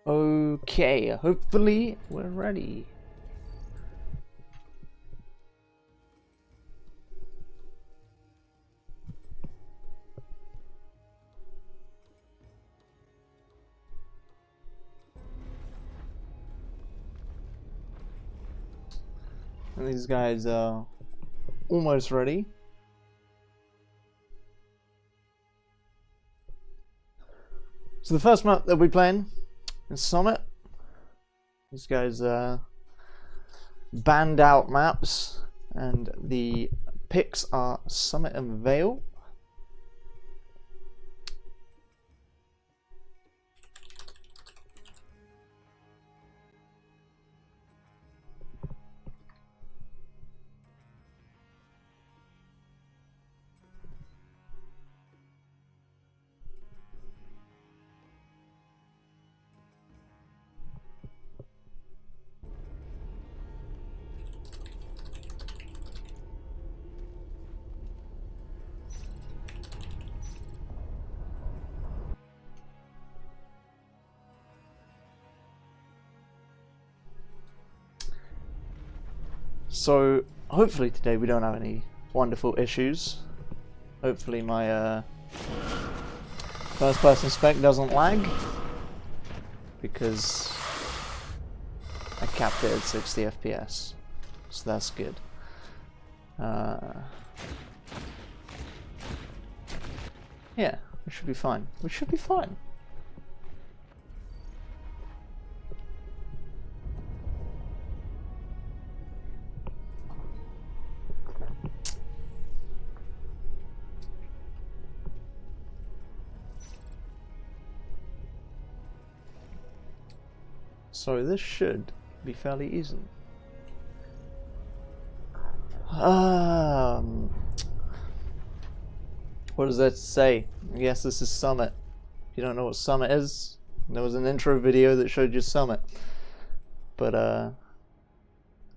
Okay, hopefully we're ready. And these guys are almost ready. So the first map that we're playing is Summit. These guys banned out maps, and the picks are Summit and Vale. So hopefully today we don't have any wonderful issues. Hopefully my first person spec doesn't lag, because I capped it at 60 FPS, so that's good. Yeah, we should be fine. We should be fine. So this should be fairly easy. What does that say? I guess this is Summit. If you don't know what Summit is, there was an intro video that showed you Summit. But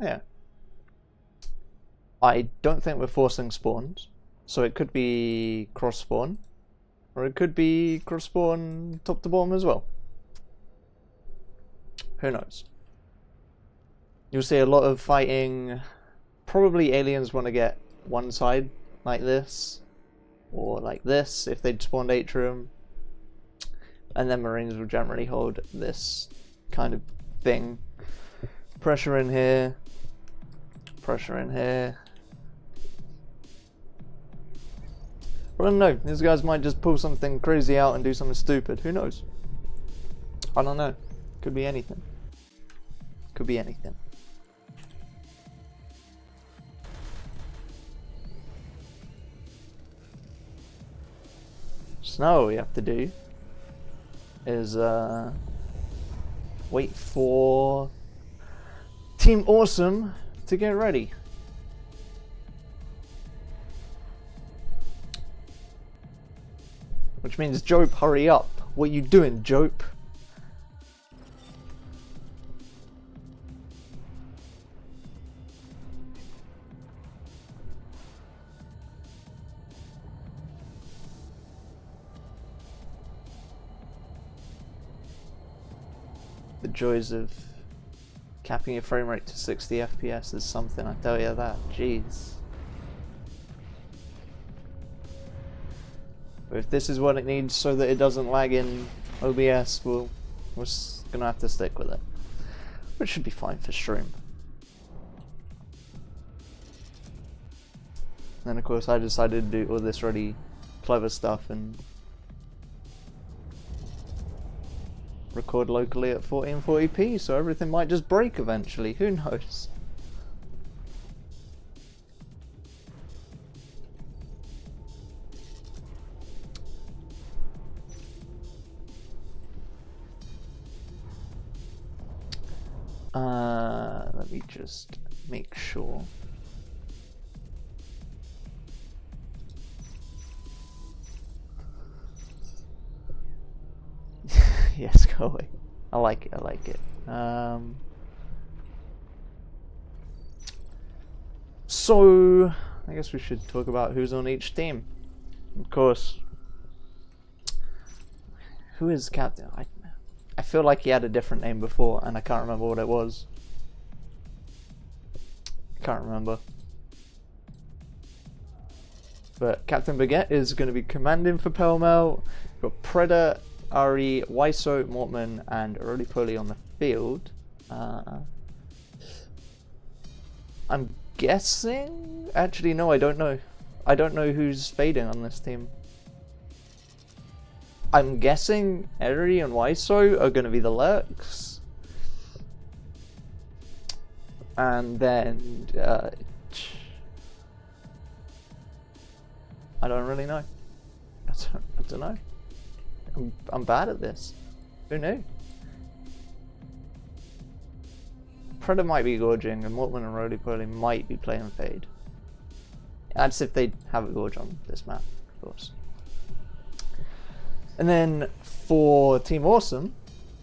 yeah. I don't think we're forcing spawns, so it could be cross spawn, or it could be cross spawn top to bottom as well. Who knows? You'll see a lot of fighting. Probably aliens want to get one side like this, or like this if they'd spawned Atrium, and then Marines will generally hold this kind of thing. Pressure in here, pressure in here. I don't know, these guys might just pull something crazy out and do something stupid. Who knows? I don't know. Could be anything. Could be anything. So now what we have to do is wait for Team Awesome to get ready. Which means, Jope, hurry up. What you doing, Jope? The joys of capping your frame rate to 60 FPS is something, I tell you that. Jeez. But if this is what it needs so that it doesn't lag in OBS, we're gonna have to stick with it. Which should be fine for stream. And then of course I decided to do all this really clever stuff and record locally at 1440p, so everything might just break eventually. Who knows? Let me just make sure. Yes, go away. I like it, I like it. So, I guess we should talk about who's on each team. Of course. Who is captain? I feel like he had a different name before, and I can't remember what it was. Can't remember. But Captain Baguette is going to be commanding for Pell-Mell. We've got Preda, Ari, Waiso, Mortman, and Roly-Poly on the field. I'm guessing... Actually, no, I don't know. I don't know who's fading on this team. I'm guessing Eri and Waiso are going to be the lurks. And then... I don't really know. I don't know. I'm bad at this. Who knew? Predator might be gorging, and Mortman and Roly-Poly might be playing Fade. That's if they have a gorge on this map, of course. And then for Team Awesome,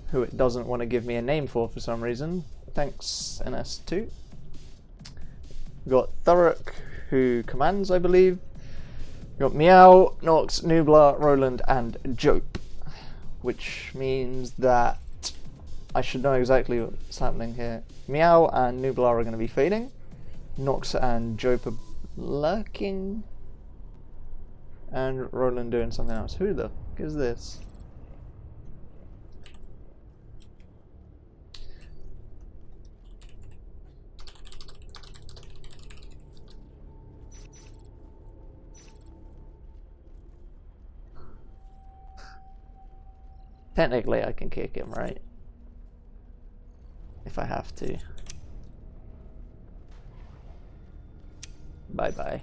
who it doesn't want to give me a name for some reason, thanks NS2. We've got Thurrock, who commands, I believe. We've got Meow, Nox, Nublar, Roland, and Jope. Which means that I should know exactly what's happening here. Meow and Nublar are going to be fading. Nox and Jope are lurking. And Roland doing something else. Who the fuck is this? Technically I can kick him, right? If I have to. Bye bye.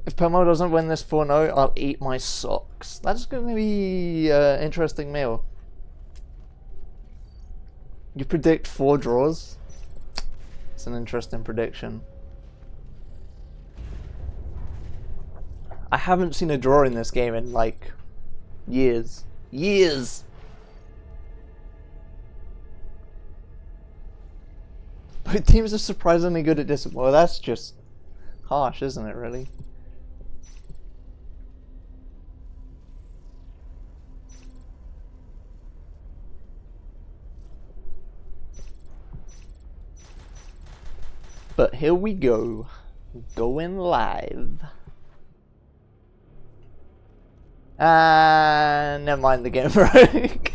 If Pell-Mell doesn't win this 4-0, I'll eat my socks. That's going to be an interesting meal. You predict 4 draws? It's an interesting prediction. I haven't seen a draw in this game in like years. Years! Both teams are surprisingly good at discipline. Well, that's just harsh, isn't it, really? But here we go, going live. And never mind, the game broke.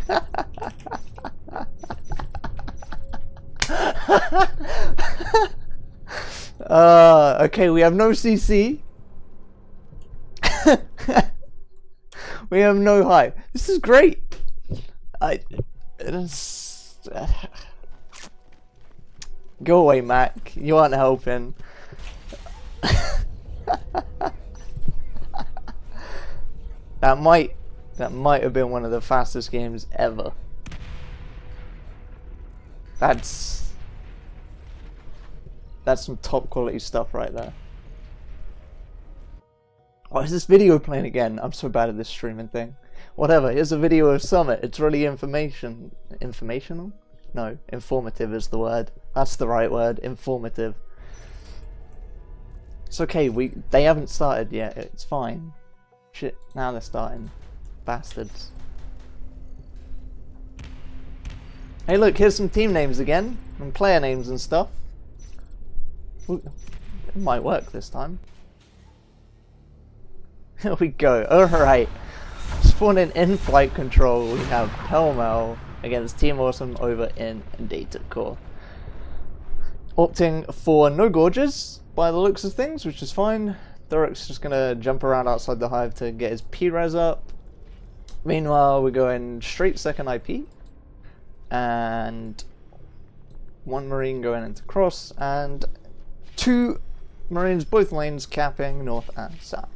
Okay, we have no CC. We have no high. This is great. Go away, Mac. You aren't helping. That might have been one of the fastest games ever. That's some top quality stuff right there. Why is this video playing again? I'm so bad at this streaming thing. Whatever, here's a video of Summit. It's really informational? No, informative is the word. That's the right word, informative. It's okay, they haven't started yet, it's fine. Shit, now they're starting. Bastards. Hey look, here's some team names again, and player names and stuff. Ooh, it might work this time. Here we go, alright. Spawning in flight control, we have Pell-Mell against Team Awesome over in Data Core. Opting for no gorges by the looks of things, which is fine. Thurrock's just gonna jump around outside the hive to get his P-res up. Meanwhile, we're going straight second IP. And 1 Marine going into cross, and 2 Marines, both lanes capping north and south.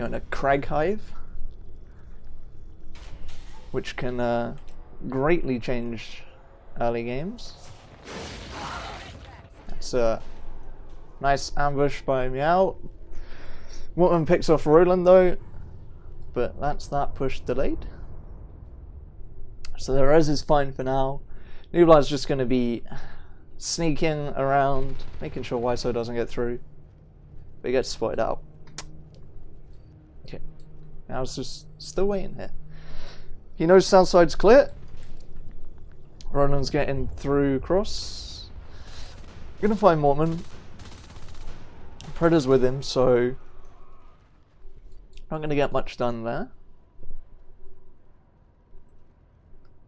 Going to Crag Hive, which can greatly change early games. That's a nice ambush by Meow. Mortman picks off Roland though, but that's that push delayed. So the res is fine for now. Nublar's just going to be sneaking around, making sure Wiseau doesn't get through, but he gets spotted out. Okay, I was just still waiting here. He knows south side's clear. Roland's getting through cross. Gonna find Mortman. Preda's with him, so not going to get much done there.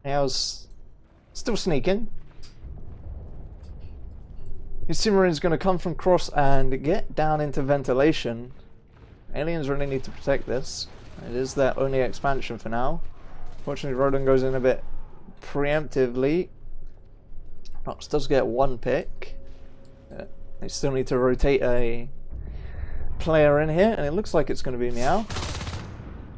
Meow's still sneaking. His Simmering's going to come from cross and get down into ventilation. Aliens really need to protect this. It is their only expansion for now. Fortunately, Roland goes in a bit preemptively. Nox does get one pick. They still need to rotate a player in here, and it looks like it's going to be Meow.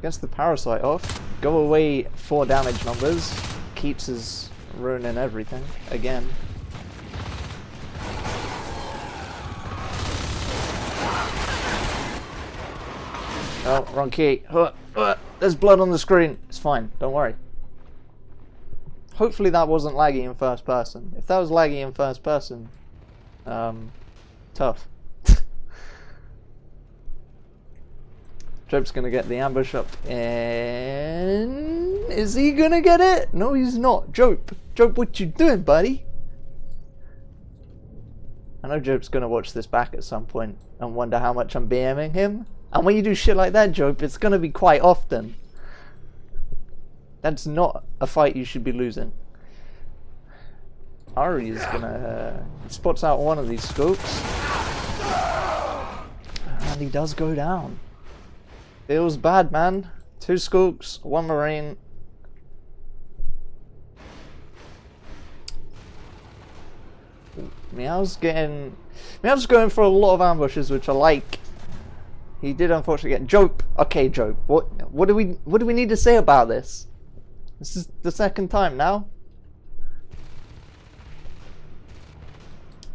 Gets the parasite off. Go away 4 damage numbers. Keeps his ruining everything again. Oh, wrong key. There's blood on the screen. It's fine. Don't worry. Hopefully that wasn't laggy in first person. If that was laggy in first person, tough. Jope's gonna get the ambush up, and is he gonna get it? No, he's not. Jope, what you doing, buddy? I know Jope's gonna watch this back at some point and wonder how much I'm BMing him. And when you do shit like that, Jope, it's gonna be quite often. That's not a fight you should be losing. Ari is gonna spots out one of these scopes, and he does go down. Feels bad, man. 2 scopes, 1 marine. Meow's going for a lot of ambushes, which I like. He did unfortunately get Jope. Okay, Jope. What do we need to say about this? This is the second time now.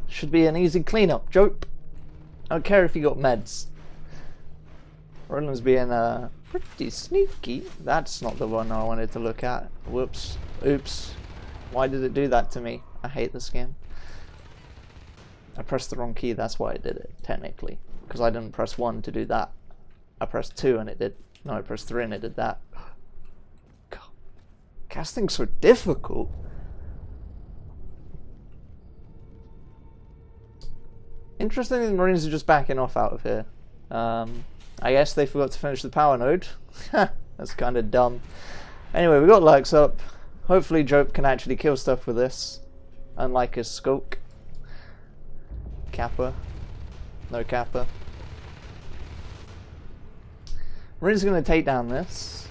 Should be an easy cleanup, Jope. I don't care if you got meds. Roland's being pretty sneaky. That's not the one I wanted to look at. Whoops. Oops. Why did it do that to me? I hate this game. I pressed the wrong key, that's why it did it, technically. Because I didn't press 1 to do that. I pressed 2 and it did... No, I pressed 3 and it did that. God. Casting's so difficult. Interesting, the Marines are just backing off out of here. I guess they forgot to finish the power node. That's kind of dumb. Anyway, we got Lurks up. Hopefully Jope can actually kill stuff with this. Unlike his Skulk. Kappa. No Kappa. Marines are going to take down this.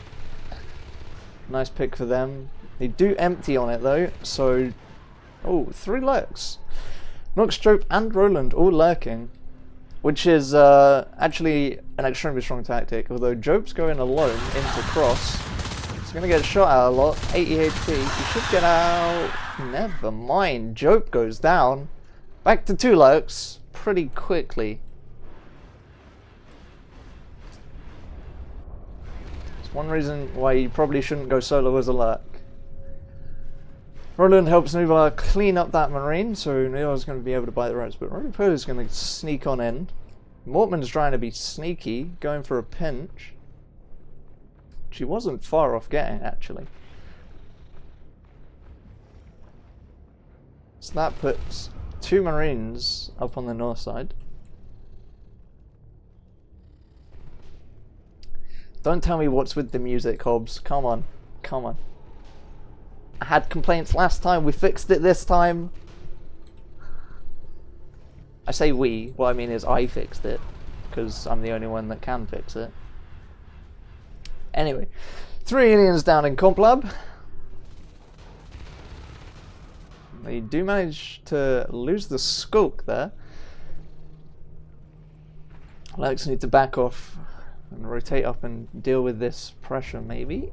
Nice pick for them. They do empty on it though, so... Oh, 3 Lurks. Nox, Jope and Roland all lurking. Which is actually an extremely strong tactic, although Jope's going alone into cross. He's going to get shot at a lot. 80 HP. He should get out. Never mind. Jope goes down. Back to 2 Lurks pretty quickly. It's one reason why you probably shouldn't go solo as a Lurk. Roland helps Nublar clean up that Marine, so Nublar's going to be able to buy the ropes, but Roland is going to sneak on in. Mortman's trying to be sneaky, going for a pinch. She wasn't far off getting, actually. So that puts 2 Marines up on the north side. Don't tell me what's with the music, Hobbs. Come on. Come on. I had complaints last time, we fixed it this time. I say we, what I mean is I fixed it, because I'm the only one that can fix it. Anyway, 3 aliens down in Comp Lab. They do manage to lose the Skulk there. Lurks need to back off And rotate up and deal with this pressure, maybe.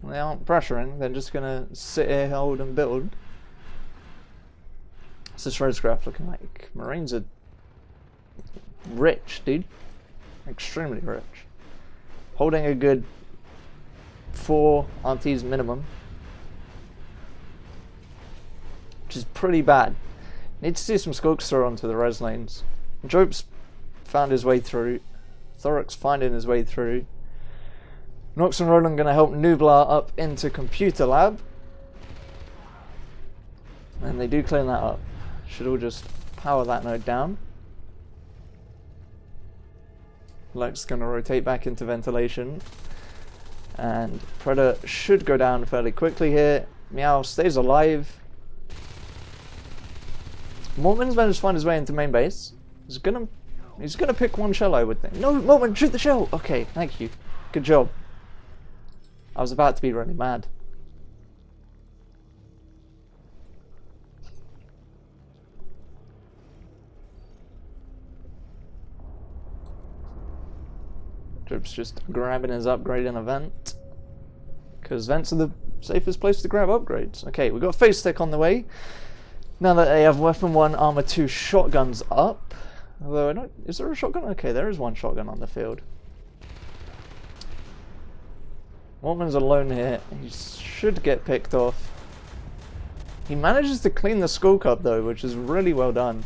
They aren't pressuring, they're just gonna sit here, hold and build. What's this Reds graph looking like? Marines are rich, dude. Extremely rich. Holding a good 4 RTs minimum. Which is pretty bad. Need to see some skulks throw onto the res lanes. Jope's found his way through. Thorok's finding his way through. Nox and Roland going to help Nublar up into Computer Lab. And they do clean that up. Should all just power that node down. Luck's going to rotate back into ventilation. And Predator should go down fairly quickly here. Meow stays alive. Mortman's managed to find his way into main base. He's gonna pick one shell, I would think. No, Mortman, shoot the shell! Okay, thank you. Good job. I was about to be really mad. Drip's just grabbing his upgrade in a vent. Because vents are the safest place to grab upgrades. Okay, we've got a face stick on the way. Now that they have weapon 1, armor 2 shotguns up. Although I don't... Is there a shotgun? Okay, there is one shotgun on the field. Mortman's alone here. He should get picked off. He manages to clean the skull cup though, which is really well done.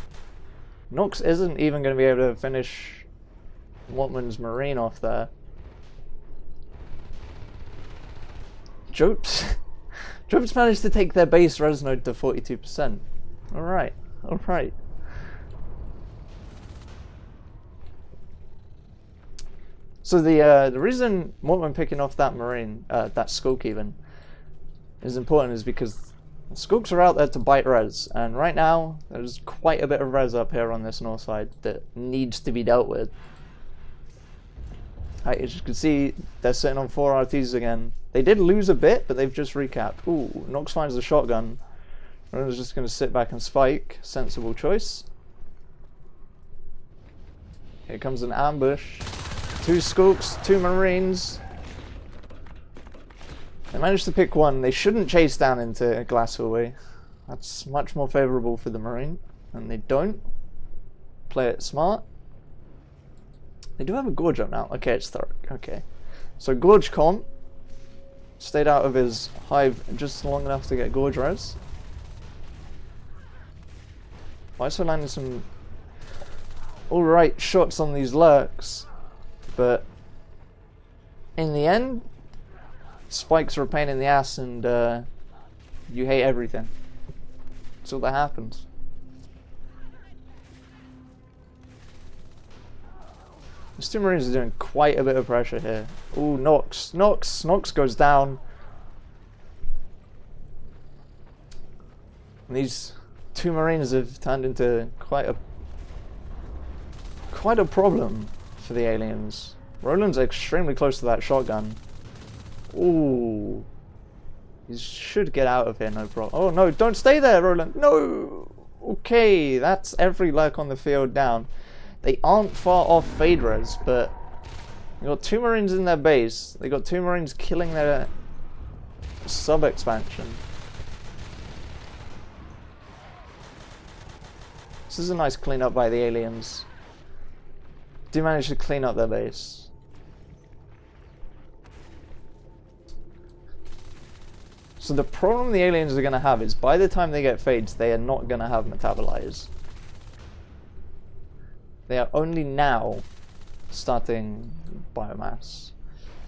Nox isn't even going to be able to finish Mortman's Marine off there. Jope's managed to take their base res node to 42%. Alright, alright. So the reason Mortman picking off that Marine, that Skulk even, is important is because the Skulks are out there to bite res, and right now there's quite a bit of res up here on this north side that needs to be dealt with. As you can see, they're sitting on 4 RTs again. They did lose a bit, but they've just recapped. Ooh, Nox finds the shotgun. Roland's just going to sit back and spike. Sensible choice. Here comes an ambush. 2 Skulks, 2 Marines. They managed to pick one. They shouldn't chase down into a glass hallway. That's much more favourable for the Marine. And they don't. Play it smart. They do have a Gorge up now. Okay, it's Thurrock. Okay. So Gorge comp. Stayed out of his hive just long enough to get Gorge res. Weiser landed some alright shots on these lurks. But in the end, spikes are a pain in the ass and you hate everything. That's all that happens. These 2 Marines are doing quite a bit of pressure here. Ooh, Nox goes down. And these 2 Marines have turned into quite a problem for the aliens. Roland's extremely close to that shotgun. Ooh. He should get out of here, no problem. Oh no, don't stay there, Roland. No! Okay, that's every lurk on the field down. They aren't far off fade res, but they got 2 Marines in their base. They got 2 Marines killing their sub-expansion. This is a nice cleanup by the aliens. Do manage to clean up their base. So the problem the aliens are going to have is by the time they get fades, they are not going to have metabolize. They are only now starting biomass.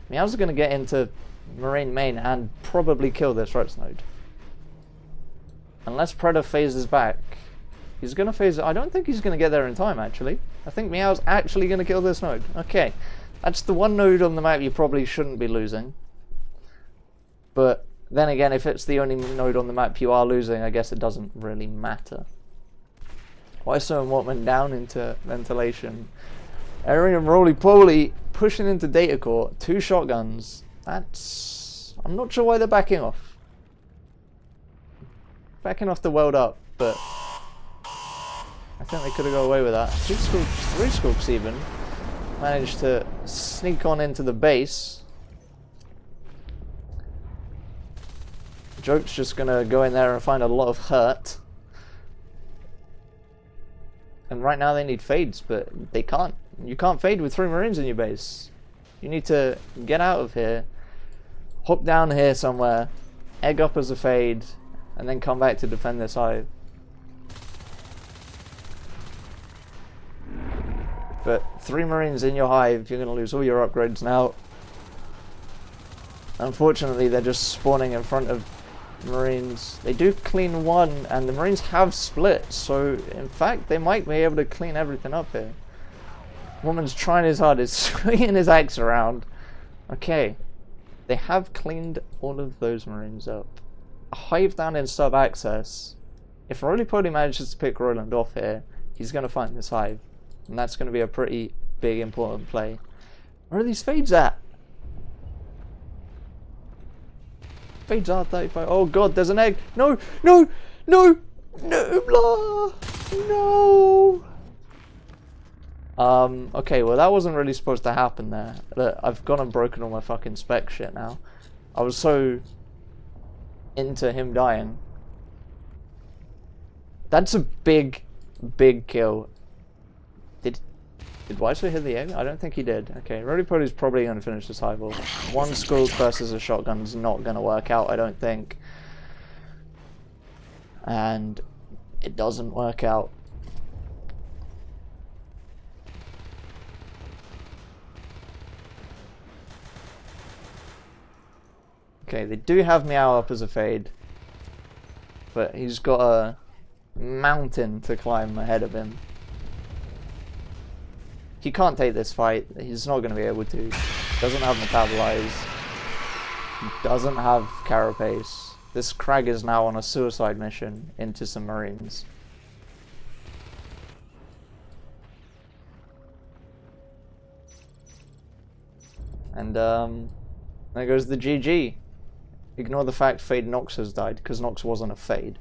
Meow's going to get into Marine main and probably kill this res node. Unless Predator phases back. He's going to phase it. I don't think he's going to get there in time, actually. I think Meow's actually going to kill this node. Okay. That's the one node on the map you probably shouldn't be losing. But then again, if it's the only node on the map you are losing, I guess it doesn't really matter. Weiser and Mortman down into ventilation. Aaron and Roly-Poly pushing into data core. 2 shotguns. That's... I'm not sure why they're backing off. Backing off to weld up, but... I think they could have got away with that. 2 scoops, 3 scoops even. managed to sneak on into the base. Joke's just gonna go in there and find a lot of hurt. And right now they need fades, but they can't. You can't fade with 3 Marines in your base. You need to get out of here, hop down here somewhere, egg up as a fade, and then come back to defend this hive. But 3 Marines in your hive, you're going to lose all your upgrades now. Unfortunately, they're just spawning in front of Marines. They do clean 1, and the Marines have split, so in fact, they might be able to clean everything up here. Woman's trying his hardest, swinging his axe around. Okay, they have cleaned all of those Marines up. A hive down in sub-access. If Roly-Poly manages to pick Roland off here, he's going to find this hive. And that's going to be a pretty big, important play. Where are these fades at? Fades are 35. Oh god, there's an egg. No, no, no, no, blah, no. Okay, well that wasn't really supposed to happen there. Look, I've gone and broken all my fucking spec shit now. I was so into him dying. That's a big, big kill. Did Weiser hit the egg? I don't think he did. Okay, Roly-Poly's probably going to finish this hive off. 1 Skuld versus a shotgun is not going to work out, I don't think. And it doesn't work out. Okay, they do have Meow up as a fade. But he's got a mountain to climb ahead of him. He can't take this fight. He's not going to be able to. Doesn't have Metabolize. He doesn't have Carapace. This Crag is now on a suicide mission into some Marines. And there goes the GG. Ignore the fact Fade Nox has died, because Nox wasn't a Fade.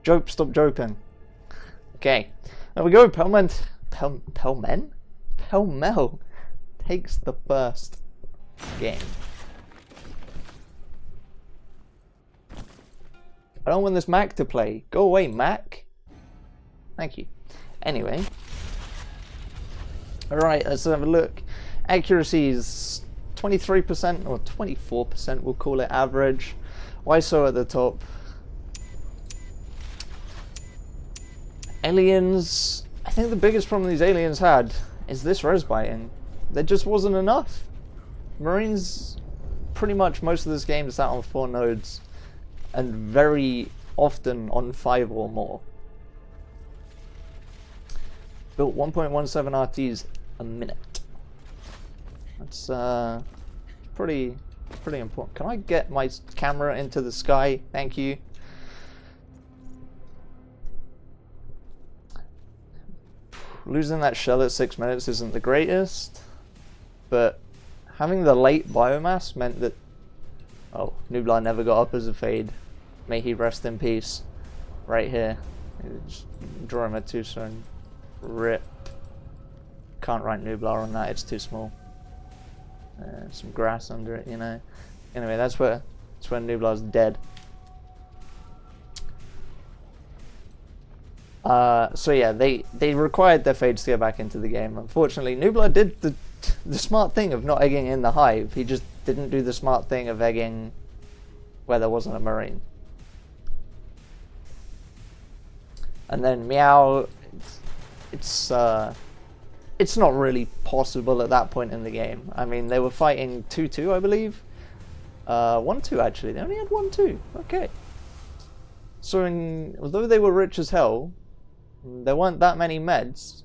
Jope, stop joping. Okay, there we go. Pell-Mell takes the first game. I don't want this Mac to play. Go away, Mac. Thank you. Anyway. Alright, let's have a look. Accuracy is 23% or 24%, we'll call it average. Why so at the top? Aliens. I think the biggest problem these aliens had is this res biting. There just wasn't enough. Marines, pretty much most of this game sat on 4 nodes, and very often on 5 or more. Built 1.17 RTs a minute. That's pretty important. Can I get my camera into the sky? Thank you. Losing that shell at 6 minutes isn't the greatest, but having the late biomass meant that... Oh, Nublar never got up as a fade. May he rest in peace. Right here. Just draw him a 2-stone. Rip. Can't write Nublar on that, it's too small. Some grass under it, you know. Anyway, that's where Nublar's dead. So yeah, they required their fades to get back into the game. Unfortunately, Nublar did the smart thing of not egging in the hive. He just didn't do the smart thing of egging where there wasn't a Marine. And then Meow, it's not really possible at that point in the game. I mean, they were fighting 2-2, I believe. 1-2 actually. They only had 1-2. Okay. So although they were rich as hell, there weren't that many meds.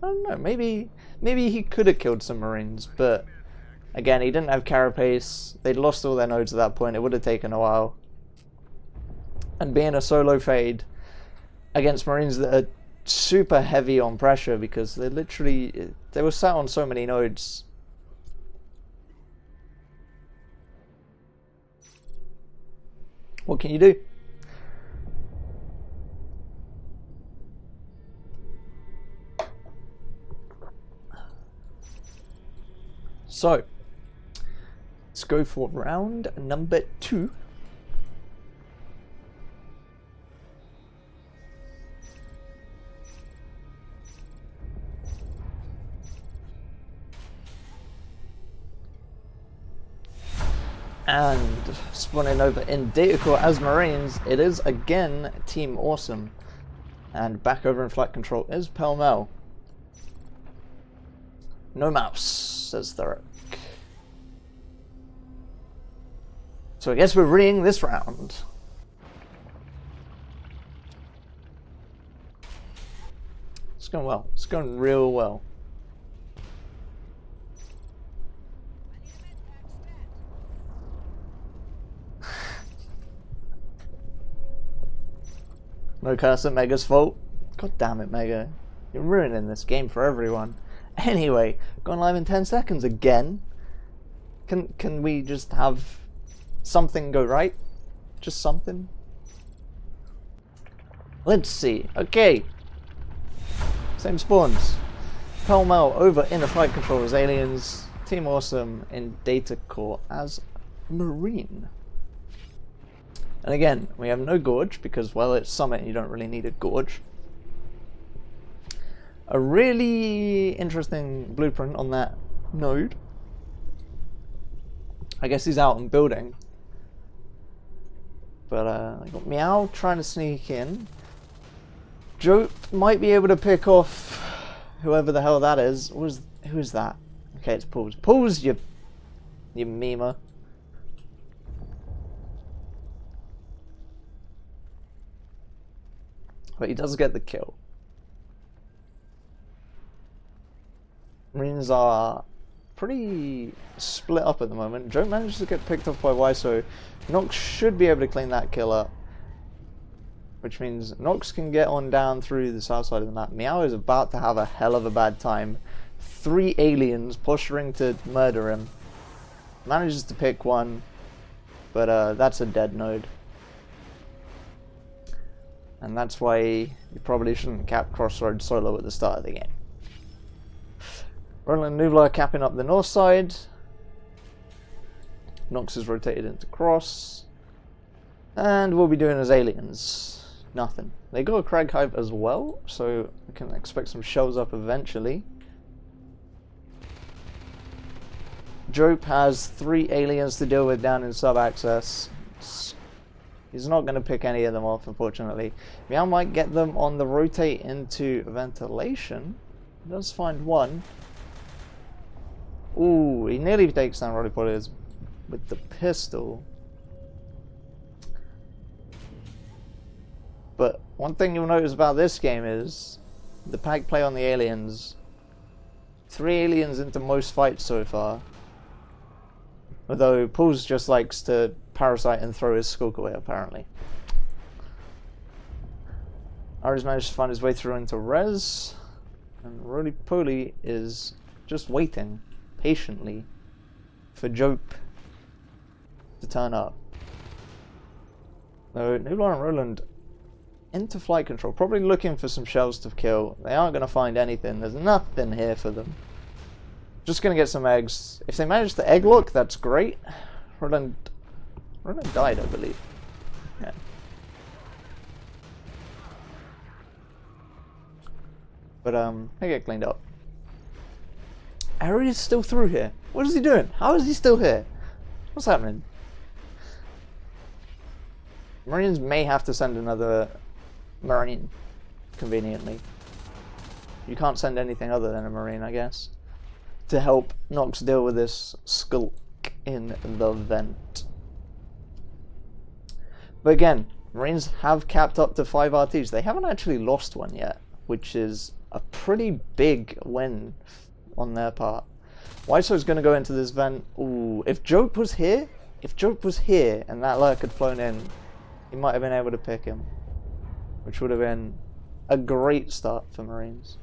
I don't know, maybe he could have killed some Marines, but again, he didn't have Carapace. They'd lost all their nodes at that point. It would have taken a while. And being a solo fade against Marines that are super heavy on pressure because they were sat on so many nodes. What can you do? So, let's go for round number 2. And spawning over in data core as Marines, it is again Team Awesome. And back over in flight control is Pell-Mell. No mouse, says Thurrock. So I guess we're reading this round. It's going well. It's going real well. No curse at Mega's fault. God damn it, Mega. You're ruining this game for everyone. Anyway, going live in 10 seconds again. Can we just have something go right? Just something? Let's see. Okay. Same spawns. Pell-Mell over in the flight control as aliens. Team Awesome in data core as Marine. And again, we have no gorge because, well, it's Summit and you don't really need a gorge. A really interesting blueprint on that node. I guess he's out and building. But I got Meow trying to sneak in. Joe might be able to pick off whoever the hell that is. Who is that? Okay, it's Pools. Pools, you memer. But he does get the kill. Marines are pretty split up at the moment. Joe manages to get picked off by YSO. Nox should be able to clean that kill up. Which means Nox can get on down through the south side of the map. Meow is about to have a hell of a bad time. 3 aliens posturing to murder him. Manages to pick one. But that's a dead node. And that's why you probably shouldn't cap Crossroads solo at the start of the game. Roland Nublar capping up the north side. Nox is rotated into Cross. And we'll be doing as aliens. Nothing. They got a Crag Hive as well, so we can expect some shells up eventually. Jope has 3 aliens to deal with down in sub-access. He's not going to pick any of them off, unfortunately. Meow might get them on the rotate into ventilation. He does find one. Ooh, he nearly takes down Roddy Potters with the pistol. But one thing you'll notice about this game is the pack play on the aliens. 3 aliens into most fights so far. Although Pools just likes to parasite and throw his skulk away, apparently. Ari's managed to find his way through into res. And Roly Poly is just waiting patiently for Jope to turn up. So Nublar and Roland into flight control, probably looking for some shells to kill. They aren't going to find anything. There's nothing here for them. Just going to get some eggs. If they manage to egg lock, that's great. Roland died, I believe. Yeah. But they get cleaned up. Ari is still through here. What is he doing? How is he still here? What's happening? Marines may have to send another Marine, conveniently. You can't send anything other than a Marine, I guess, to help Nox deal with this skulk in the vent. But again, Marines have capped up to 5 RTs. They haven't actually lost one yet, which is a pretty big win on their part. Wyso's going to go into this vent. Ooh, if Jope was here and that lurk had flown in, he might have been able to pick him, which would have been a great start for Marines.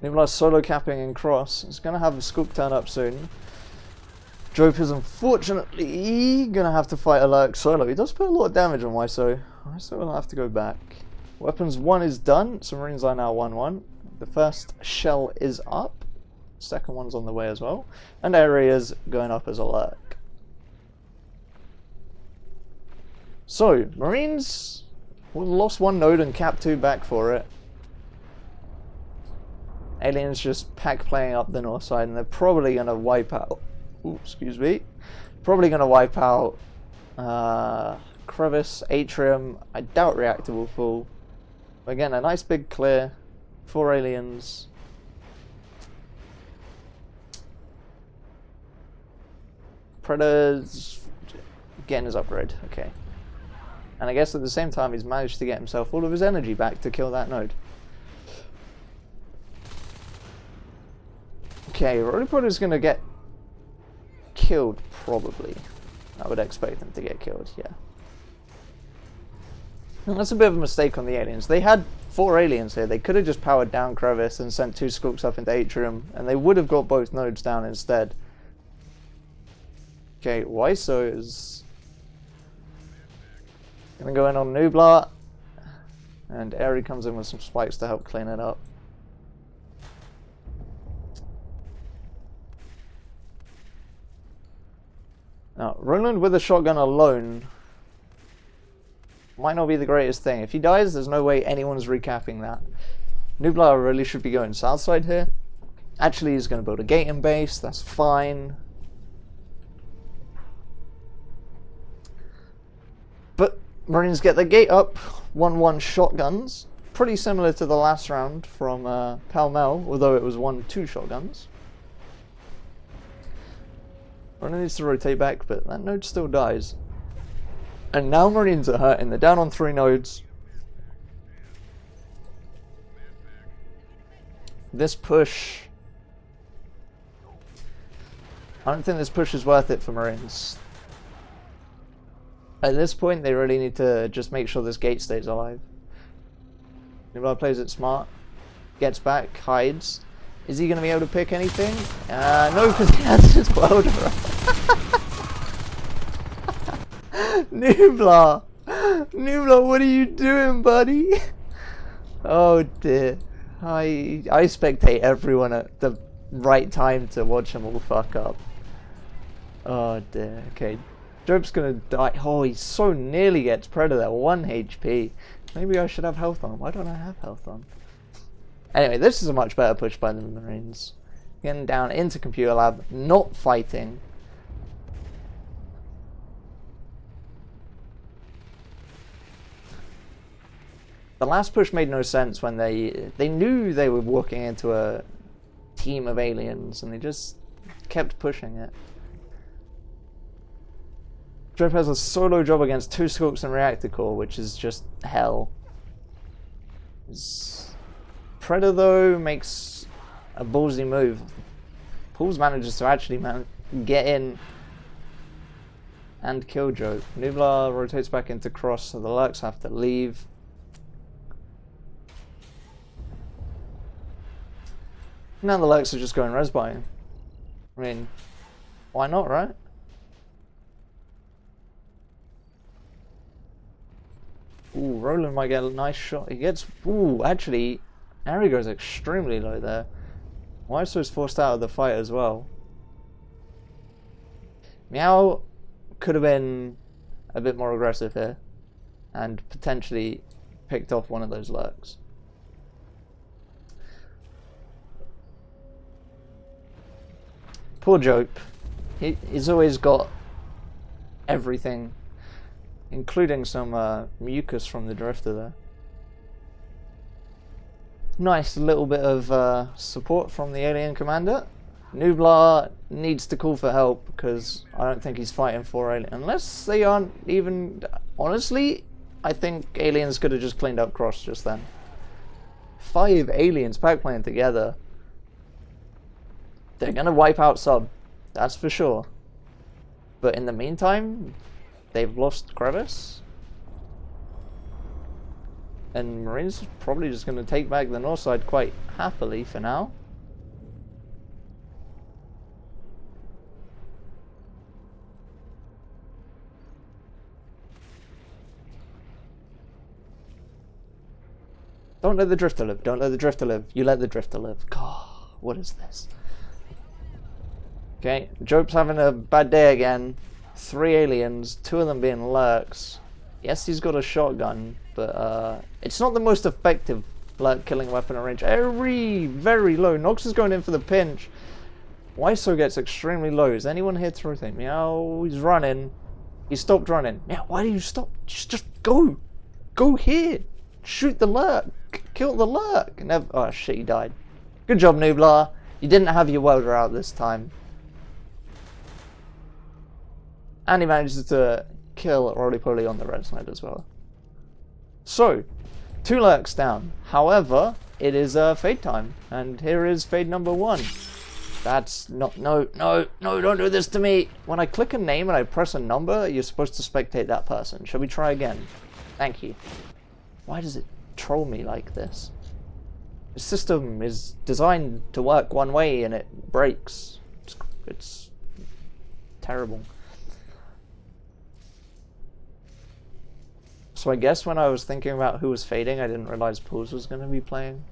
Nublar solo capping in cross. He's going to have a scoop turn up soon. Jope is unfortunately going to have to fight a lurk solo. He does put a lot of damage on Wyso. Wyso will have to go back. Weapons 1 is done, so Marines are now 1-1. The first shell is up. Second one's on the way as well. And Area's going up as a lurk. So, Marines lost one node and cap 2 back for it. Aliens just pack playing up the north side, and they're probably going to wipe out... Ooh, excuse me. Probably going to wipe out Crevice, Atrium. I doubt Reactor will fall. Again, a nice big clear. 4 aliens. Predator's getting his upgrade. Okay. And I guess at the same time he's managed to get himself all of his energy back to kill that node. Okay, Rollercoaster's gonna get killed, probably. I would expect him to get killed, yeah. And that's a bit of a mistake on the aliens. They had 4 aliens here. They could have just powered down Crevice and sent 2 Skulks up into Atrium, and they would have got both nodes down instead. Okay, Wyso is gonna go in on Nublar, and Airy comes in with some spikes to help clean it up. Now, Roland with a shotgun alone might not be the greatest thing. If he dies, there's no way anyone's recapping that. Nublar really should be going south side here. Actually, he's going to build a gate in base. That's fine. But Marines get the gate up. 1-1 shotguns. Pretty similar to the last round from Pell-Mell, although it was 1-2 shotguns. Runner needs to rotate back, but that node still dies. And now Marines are hurting. They're down on 3 nodes. This push... I don't think this push is worth it for Marines. At this point, they really need to just make sure this gate stays alive. Nublar plays it smart. Gets back, hides. Is he going to be able to pick anything? No, because he has his welder up. Nublar! Nublar, what are you doing, buddy? Oh dear. I spectate everyone at the right time to watch them all fuck up. Oh dear. Okay. Jope's gonna die. Oh, he so nearly gets Predator. 1 HP. Maybe I should have health on. Why don't I have health on? Anyway, this is a much better push by the Marines. Getting down into Computer Lab, not fighting. The last push made no sense when they knew they were walking into a team of aliens and they just kept pushing it. Drip has a solo job against 2 Skulks and Reactor Core, which is just hell. Predator, though, makes a ballsy move. Pools manages to actually get in and kill Joe. Nublar rotates back into Cross, so the Lurks have to leave. Now the Lurks are just going res by him. I mean, why not, right? Ooh, Roland might get a nice shot. He gets... Ooh, actually... Ari goes extremely low there. Wyso is forced out of the fight as well. Meow could have been a bit more aggressive here and potentially picked off one of those lurks. Poor Jope. He's always got everything, including some mucus from the drifter there. Nice little bit of support from the alien commander. Nublar needs to call for help because I don't think he's fighting for aliens. Unless they aren't even... Honestly, I think aliens could have just cleaned up Cross just then. 5 aliens pack playing together. They're going to wipe out Sub. That's for sure. But in the meantime, they've lost Crevice. And Marines are probably just going to take back the north side quite happily for now. Don't let the drifter live. Don't let the drifter live. You let the drifter live. God, what is this? Okay, Jope's having a bad day again. 3 aliens, 2 of them being lurks. Yes, he's got a shotgun, but it's not the most effective lurk killing weapon at range. Very low. Nox is going in for the pinch. Wyso gets extremely low. Is anyone here to rotate? Meow, he's running. He stopped running. Meow, why do you stop? Just go. Go here. Shoot the lurk. Kill the lurk. Never. Oh shit, he died. Good job, Nublar. You didn't have your welder out this time. And he manages to kill Roly-Poly on the red side as well. So, 2 lurks down. However, it is fade time. And here is fade number 1. That's not... No, don't do this to me. When I click a name and I press a number, you're supposed to spectate that person. Shall we try again? Thank you. Why does it troll me like this? The system is designed to work one way and it breaks. It's terrible. So I guess when I was thinking about who was fading, I didn't realize Pools was going to be playing.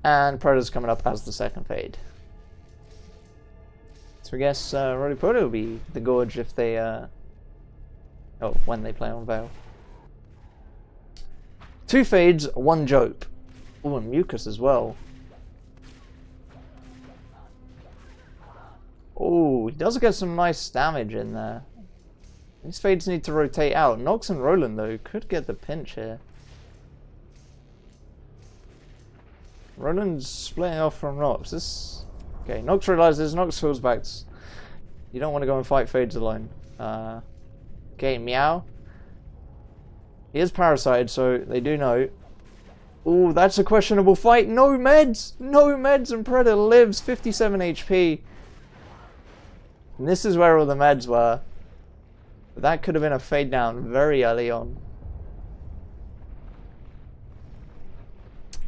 And Predator's coming up as the second fade. So I guess Roly-Poly will be the Gorge if they, when they play on Veil. 2 fades, 1 Jope. Oh, and Mucus as well. Oh, he does get some nice damage in there. These fades need to rotate out. Nox and Roland, though, could get the pinch here. Roland's splitting off from Nox. Okay, Nox realizes, Nox falls back. You don't want to go and fight fades alone. Okay, Meow. He is parasited, so they do know. Oh, that's a questionable fight. No meds! No meds, and Predator lives 57 HP. And this is where all the meds were. But that could have been a fade down very early on.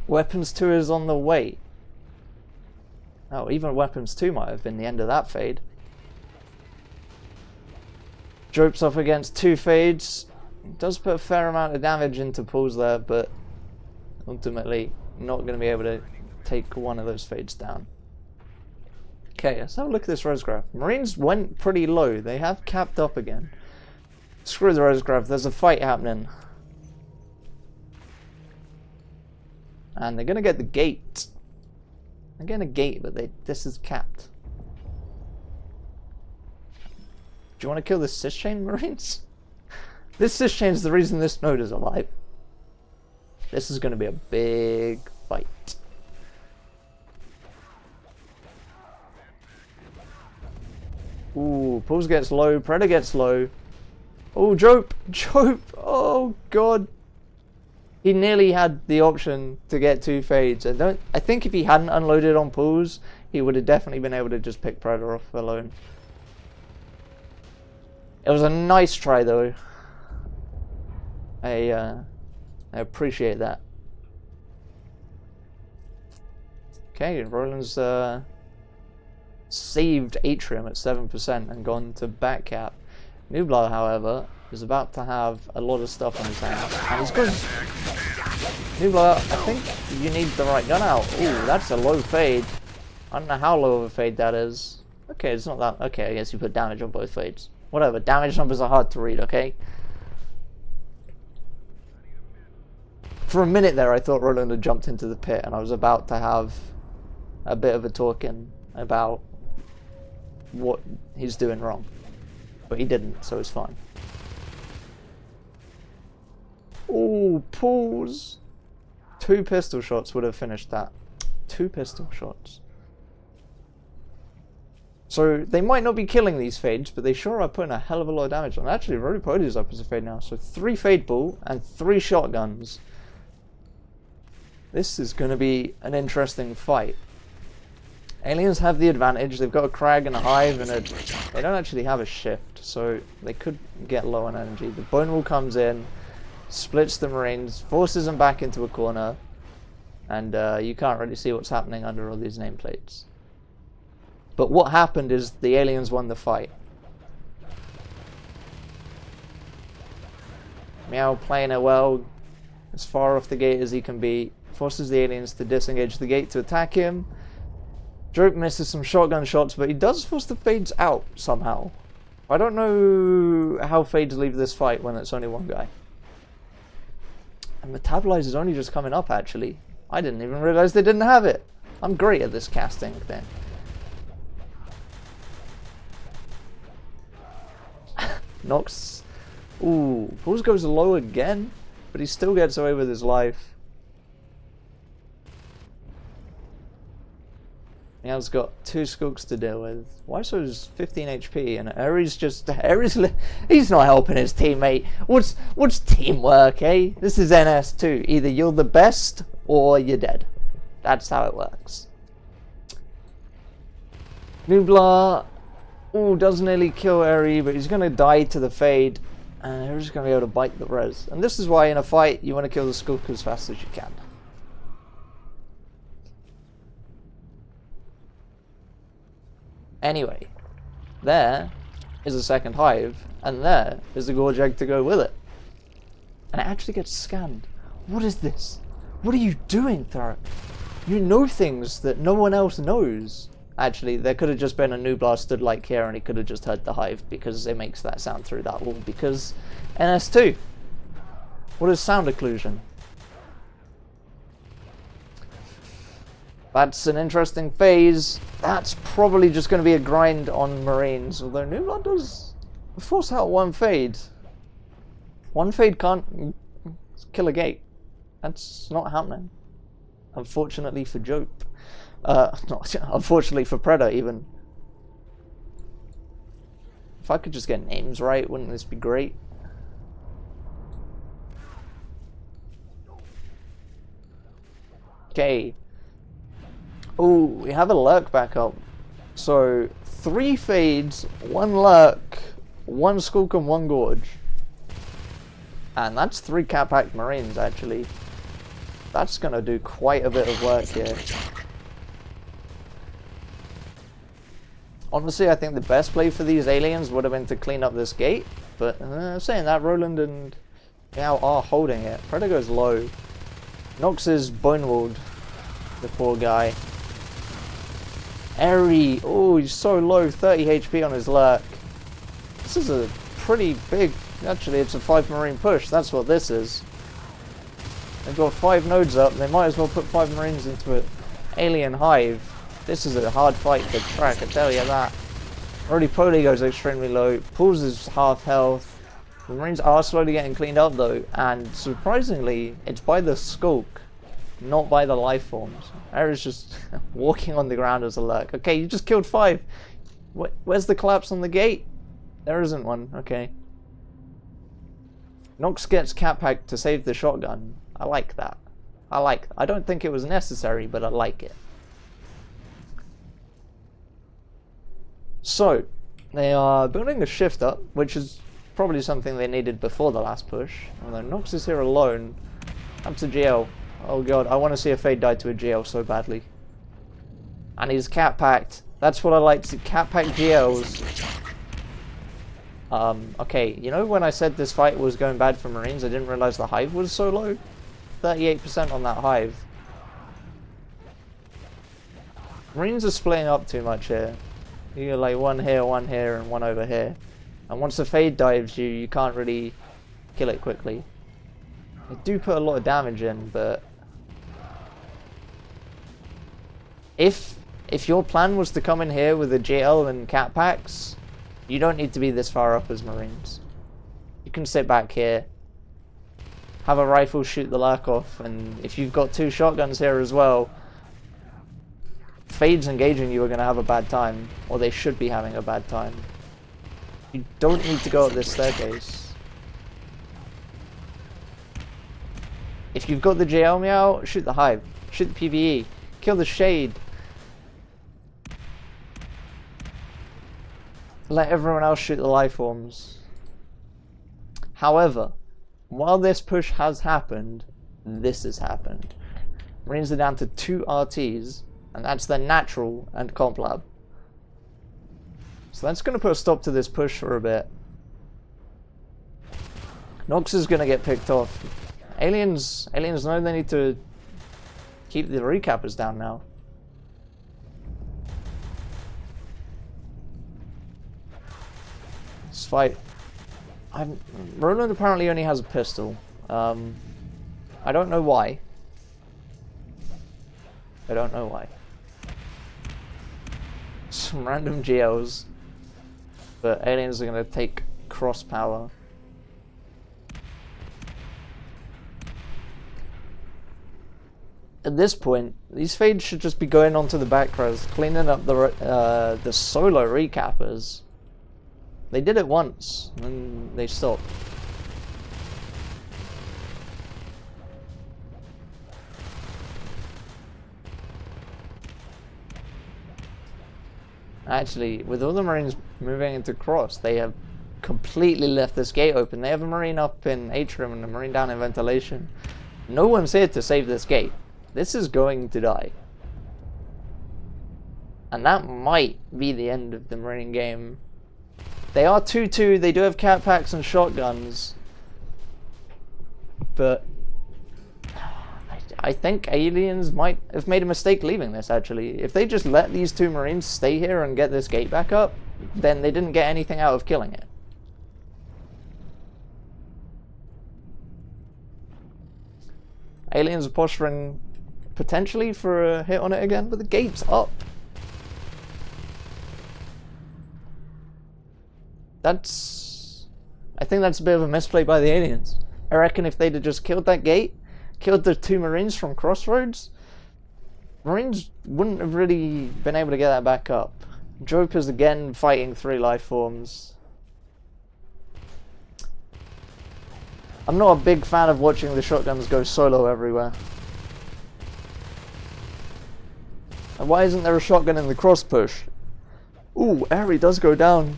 Weapons 2 is on the way. Oh, even Weapons 2 might have been the end of that fade. Jope's up against 2 fades. Does put a fair amount of damage into Pools there, but ultimately not going to be able to take one of those fades down. Okay, let's have a look at this res graph. Marines went pretty low. They have capped up again. Screw the res graph. There's a fight happening. And they're going to get the gate. They're getting a gate, but this is capped. Do you want to kill this cis chain, Marines? This cis chain is the reason this node is alive. This is going to be a big fight. Ooh, Pools gets low, Predator gets low. Oh, Jope! Jope! Oh, God. He nearly had the option to get 2 fades. I think if he hadn't unloaded on Pools, he would have definitely been able to just pick Predator off alone. It was a nice try, though. I appreciate that. Okay, Roland's saved Atrium at 7% and gone to back cap. Nublar, however, is about to have a lot of stuff on his hands. And he's good. Nublar, I think you need the right gun out. Ooh, that's a low fade. I don't know how low of a fade that is. Okay, it's not that. Okay, I guess you put damage on both fades. Whatever, damage numbers are hard to read, okay? For a minute there, I thought Roland had jumped into the pit, and I was about to have a bit of a talking about what he's doing wrong. But he didn't, so it's fine. Oh, Pools! 2 pistol shots would have finished that. 2 pistol shots. So they might not be killing these fades, but they sure are putting a hell of a lot of damage on. Actually, Roly-Poly is up as a fade now. So 3 fade ball and 3 shotguns. This is going to be an interesting fight. Aliens have the advantage. They've got a Crag and a Hive, and they don't actually have a shift, so they could get low on energy. The Bone Wall comes in, splits the Marines, forces them back into a corner, and you can't really see what's happening under all these nameplates. But what happened is the aliens won the fight. Meow playing it well, as far off the gate as he can be. Forces the aliens to disengage the gate to attack him. Droke misses some shotgun shots, but he does force the fades out somehow. I don't know how fades leave this fight when it's only one guy. And Metabolize is only just coming up, actually. I didn't even realize they didn't have it. I'm great at this casting thing. Nox. Ooh, Pulse goes low again, but he still gets away with his life. Meow's got 2 Skooks to deal with. Wyso's 15 HP, and Ares he's not helping his teammate. What's teamwork, eh? This is NS2. Either you're the best, or you're dead. That's how it works. Nublar, does nearly kill Ares, but he's going to die to the Fade, and Ares is going to be able to bite the res. And this is why in a fight, you want to kill the Skook as fast as you can. Anyway, there is a second hive, and there is the Gorge Egg to go with it. And it actually gets scanned. What is this? What are you doing, Thurrock? You know things that no one else knows. Actually, there could have just been a Nublar stood like here, and he could have just heard the hive, because it makes that sound through that wall, because NS2. What is sound occlusion? That's an interesting phase. That's probably just going to be a grind on Marines, although Nublar does force out one fade. One fade can't kill a gate. That's not happening. Unfortunately for Jope. Not unfortunately for Predator, even. If I could just get names right, wouldn't this be great? Okay. Oh, we have a lurk back up. So, 3 fades, 1 lurk, 1 Skook and 1 gorge. And that's 3 Cat-Packed Marines, actually. That's going to do quite a bit of work here. Honestly, I think the best play for these aliens would have been to clean up this gate. But saying that, Roland and Meow are holding it. Predator goes low. Nox is bonewalled, the poor guy. Eri, oh, he's so low, 30 HP on his lurk. This is a pretty big, actually it's a 5 Marine push, that's what this is. They've got 5 nodes up, they might as well put 5 Marines into an alien hive. This is a hard fight to track, I tell you that. Roly-Poly goes extremely low, Pools is half health. The Marines are slowly getting cleaned up though, and surprisingly, it's by the Skulk, not by the life forms. Ares just walking on the ground as a lurk. Okay, you just killed 5. Where's the collapse on the gate? There isn't one. Okay. Nox gets Cat-Packed to save the shotgun. I like that. I don't think it was necessary, but I like it. So, they are building a shift up, which is probably something they needed before the last push. Although Nox is here alone. Up to GL. Oh god, I want to see a fade die to a GL so badly. And he's Cat-Packed. That's what I like to see. Cat-Packed GLs. Okay, you know when I said this fight was going bad for Marines, I didn't realize the hive was so low? 38% on that hive. Marines are splitting up too much here. You get like 1 here, and 1 over here. And once the fade dives you, you can't really kill it quickly. They do put a lot of damage in, but if your plan was to come in here with a GL and Cat Packs, you don't need to be this far up as Marines. You can sit back here, have a rifle, shoot the lurk off, and if you've got 2 shotguns here as well, Fades engaging you are going to have a bad time, or they should be having a bad time. You don't need to go up this staircase. If you've got the JL Meow, shoot the hive, shoot the PvE, kill the shade. Let everyone else shoot the life forms. However, while this push has happened, this has happened. Marines are down to 2 RTs, and that's their natural and comp lab. So that's going to put a stop to this push for a bit. Nox is going to get picked off. Aliens know they need to keep the recappers down now. This fight... Roland apparently only has a pistol. I don't know why. I don't know why. Some random GLs. But aliens are going to take cross power. At this point, these fades should just be going onto the back rows, cleaning up the solo recappers. They did it once, and then they stopped. Actually, with all the Marines moving into cross, they have completely left this gate open. They have a Marine up in atrium and a Marine down in ventilation. No one's here to save this gate. This is going to die. And that might be the end of the Marine game. They are 2-2, they do have cat packs and shotguns. But I think aliens might have made a mistake leaving this, actually. If they just let these two Marines stay here and get this gate back up, then they didn't get anything out of killing it. Aliens are posturing potentially for a hit on it again, but the gate's up. I think that's a bit of a misplay by the aliens. I reckon if they'd have just killed that gate, killed the two Marines from Crossroads, Marines wouldn't have really been able to get that back up. Joker's again fighting 3 life forms. I'm not a big fan of watching the shotguns go solo everywhere. And why isn't there a shotgun in the cross push? Ooh, Airy does go down.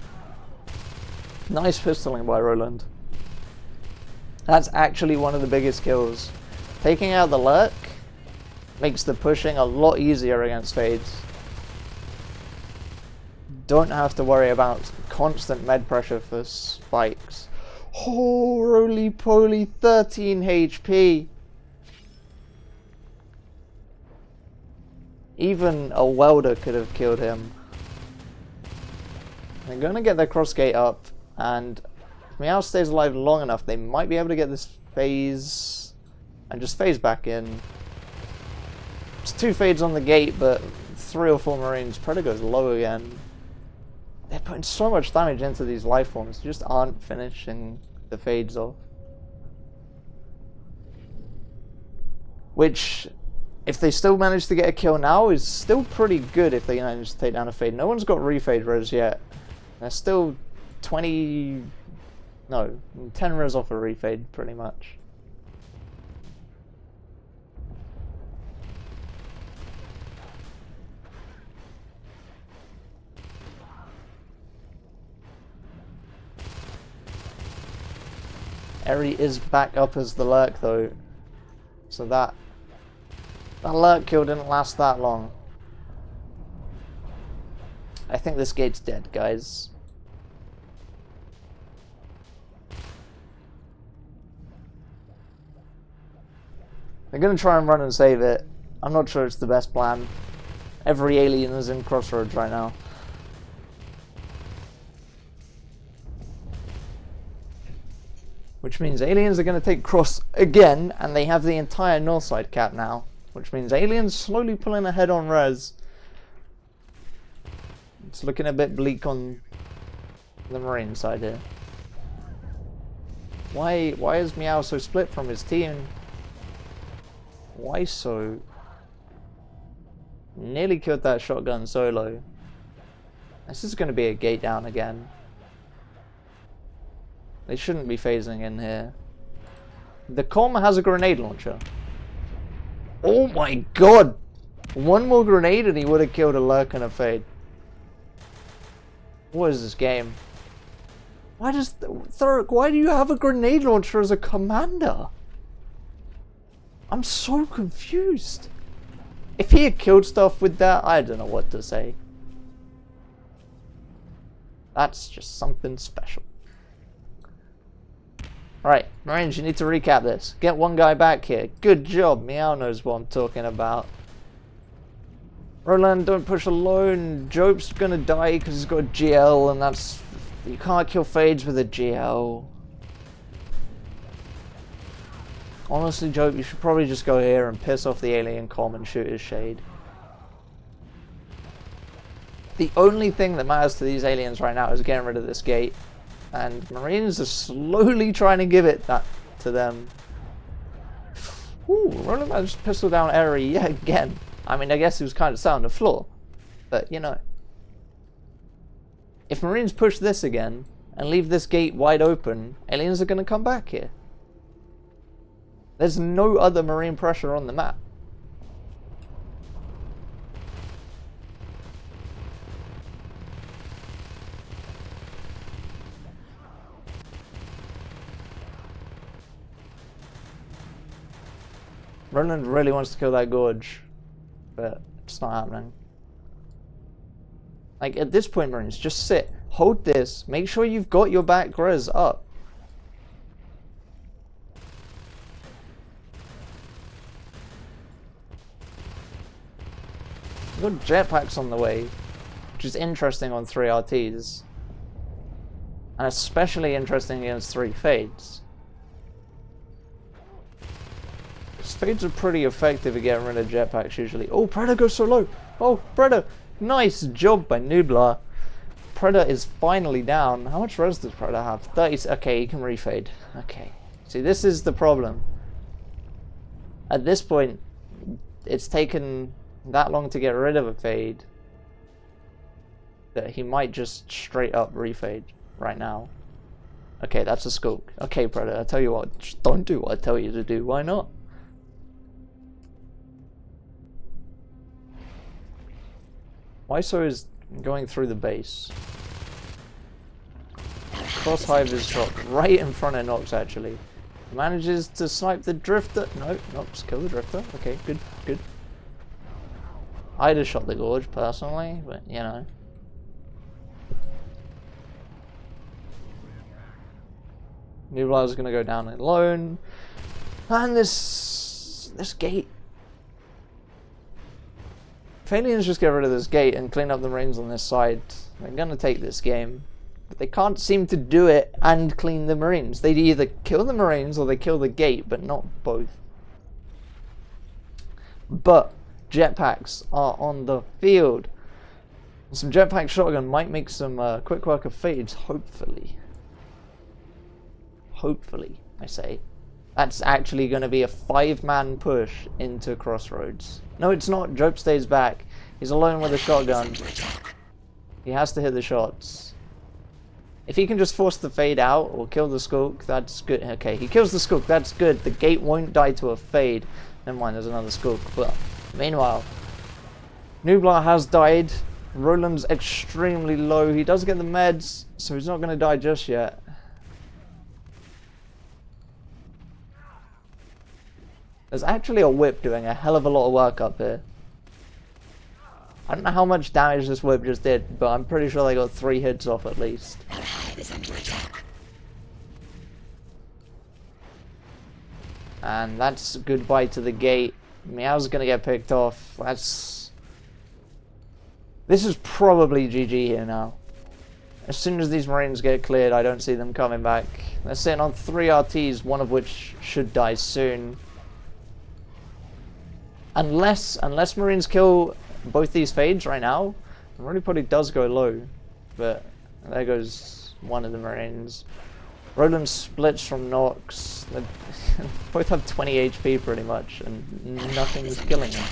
Nice pistoling by Roland. That's actually one of the biggest kills. Taking out the lurk makes the pushing a lot easier against fades. Don't have to worry about constant med pressure for spikes. Oh, roly-poly, 13 HP. Even a welder could have killed him. They're going to get their cross gate up, and if Meow stays alive long enough, they might be able to get this phase and just phase back in. It's 2 fades on the gate, but 3 or 4 Marines. Predator goes low again. They're putting so much damage into these life forms, they just aren't finishing the fades off. Which, if they still manage to get a kill now, is still pretty good if they manage to take down a fade. No one's got refade res yet. They're still 10 res off a refade, pretty much. Eri is back up as the lurk though, so that lurk kill didn't last that long. I think this gate's dead, guys. They're gonna try and run and save it. I'm not sure it's the best plan. Every alien is in Crossroads right now. Which means aliens are going to take cross again, and they have the entire north side cap now. Which means aliens slowly pulling ahead on res. It's looking a bit bleak on the Marine side here. Why is Meow so split from his team? Why so? Nearly killed that shotgun solo. This is going to be a gate down again. They shouldn't be phasing in here. The Com has a grenade launcher. Oh my god! One more grenade and he would have killed a lurk and a fade. What is this game? Why does Thurk, why do you have a grenade launcher as a commander? I'm so confused. If he had killed stuff with that, I don't know what to say. That's just something special. Alright, Marines, you need to recap this. Get one guy back here. Good job. Meow knows what I'm talking about. Roland, don't push alone. Jope's gonna die because he's got a GL, and that's... You can't kill Fades with a GL. Honestly, Jope, you should probably just go here and piss off the alien comm and shoot his shade. The only thing that matters to these aliens right now is getting rid of this gate. And Marines are slowly trying to give it that to them. Ooh, Roland managed to pistol down Airy yet again. I mean, I guess he was kind of sat on the floor. But, you know. If Marines push this again and leave this gate wide open, aliens are going to come back here. There's no other Marine pressure on the map. Roland really wants to kill that gorge, but it's not happening. Like, at this point, Marines, just sit, hold this, make sure you've got your back res up. You've got jetpacks on the way, which is interesting on 3 RTs, and especially interesting against 3 Fades. Fades are pretty effective at getting rid of jetpacks usually. Oh, Predator goes so low. Oh, Predator. Nice job by Nublar. Predator is finally down. How much res does Predator have? 30. Okay, he can refade. Okay. See, this is the problem. At this point, it's taken that long to get rid of a fade that he might just straight up refade right now. Okay, that's a skulk. Okay, Predator, I tell you what, just don't do what I tell you to do. Why not? Wyso is going through the base. Cross Hive is dropped right in front of Nox, actually. Manages to snipe the Drifter. No, Nox, kill the Drifter. Okay, good, good. I'd have shot the Gorge, personally, but, you know. Nublar's gonna go down alone. And this gate. If aliens just get rid of this gate and clean up the Marines on this side, they're gonna take this game. But they can't seem to do it and clean the Marines. They either kill the Marines or they kill the gate, but not both. But jetpacks are on the field. Some jetpack shotgun might make some quick work of Fades, hopefully. Hopefully, I say. That's actually going to be a 5-man push into Crossroads. No, it's not. Jope stays back. He's alone with a shotgun. He has to hit the shots. If he can just force the fade out or kill the skulk, that's good. Okay, he kills the skulk. That's good. The gate won't die to a fade. Never mind, there's another skulk. But meanwhile, Nublar has died. Roland's extremely low. He does get the meds, so he's not going to die just yet. There's actually a whip doing a hell of a lot of work up here. I don't know how much damage this whip just did, but I'm pretty sure they got 3 hits off at least. And that's goodbye to the gate. Meow's gonna get picked off. This is probably GG here now. As soon as these Marines get cleared, I don't see them coming back. They're sitting on 3 RTs, one of which should die soon. Unless Marines kill both these fades right now, the Marine probably does go low. But there goes one of the Marines. Roland splits from Nox. They both have 20 HP pretty much, and nothing is killing them.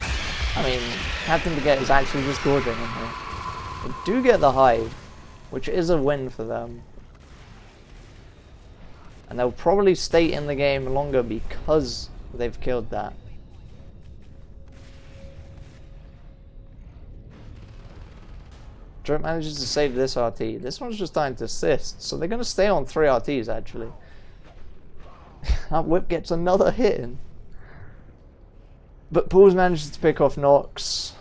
I mean, Captain Baguette is actually just gorging in here. They do get the Hive, which is a win for them. And they'll probably stay in the game longer because they've killed that. Jope manages to save this RT. This one's just dying to assist, so they're going to stay on 3 RTs actually. That whip gets another hit in. But Pauls manages to pick off Nox.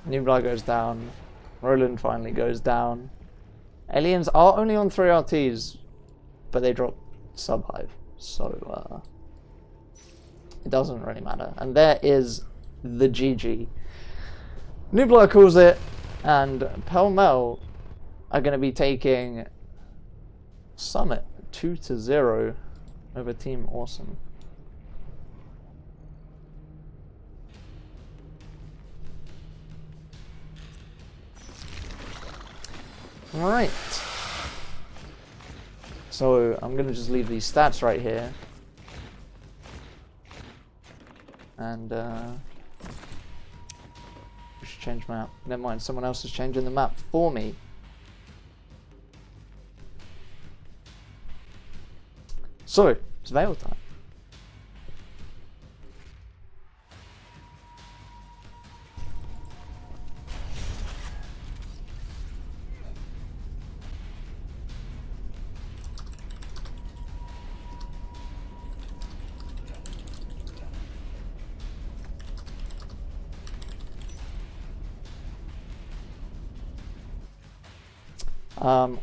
Nublar goes down. Roland finally goes down. Aliens are only on 3 RTs, but they drop sub-hive, so it doesn't really matter. And there is the GG. Nublar calls it, and Pell-Mell are going to be taking Summit 2-0 over Team Awesome. Right. So I'm going to just leave these stats right here. And we should change map. Never mind, someone else is changing the map for me. So, it's Veil time.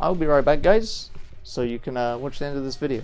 I'll be right back, guys, so you can watch the end of this video.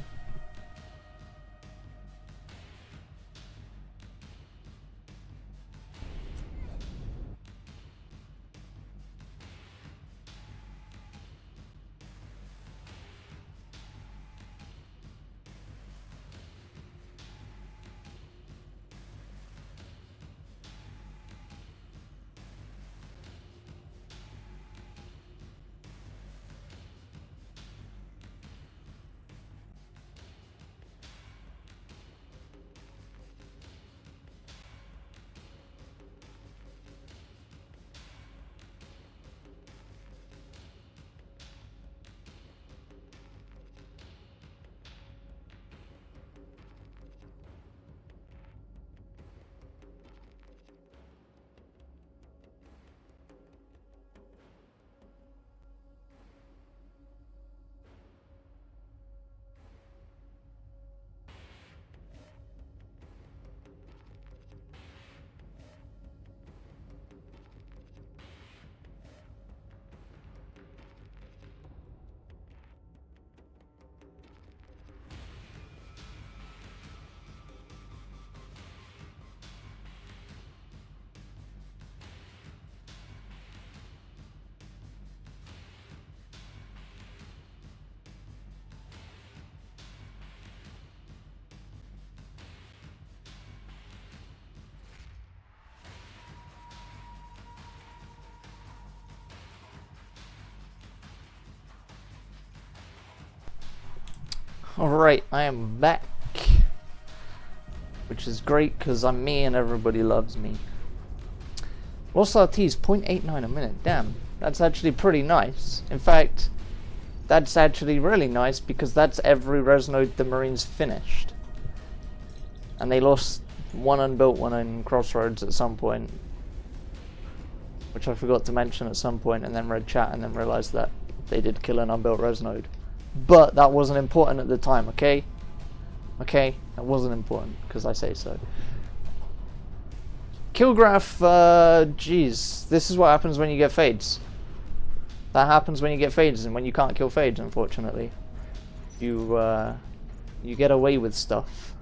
Alright, I am back, which is great because I'm me and everybody loves me. Lost RTs 0.89 a minute, damn, that's actually pretty nice. In fact, that's actually really nice because that's every res node the Marines finished. And they lost one unbuilt one in Crossroads at some point, which I forgot to mention at some point, and then read chat and then realized that they did kill an unbuilt res node. But that wasn't important at the time, okay? Okay, that wasn't important, because I say so. Kill graph, jeez, this is what happens when you get fades. That happens when you get fades, and when you can't kill fades, unfortunately. You get away with stuff.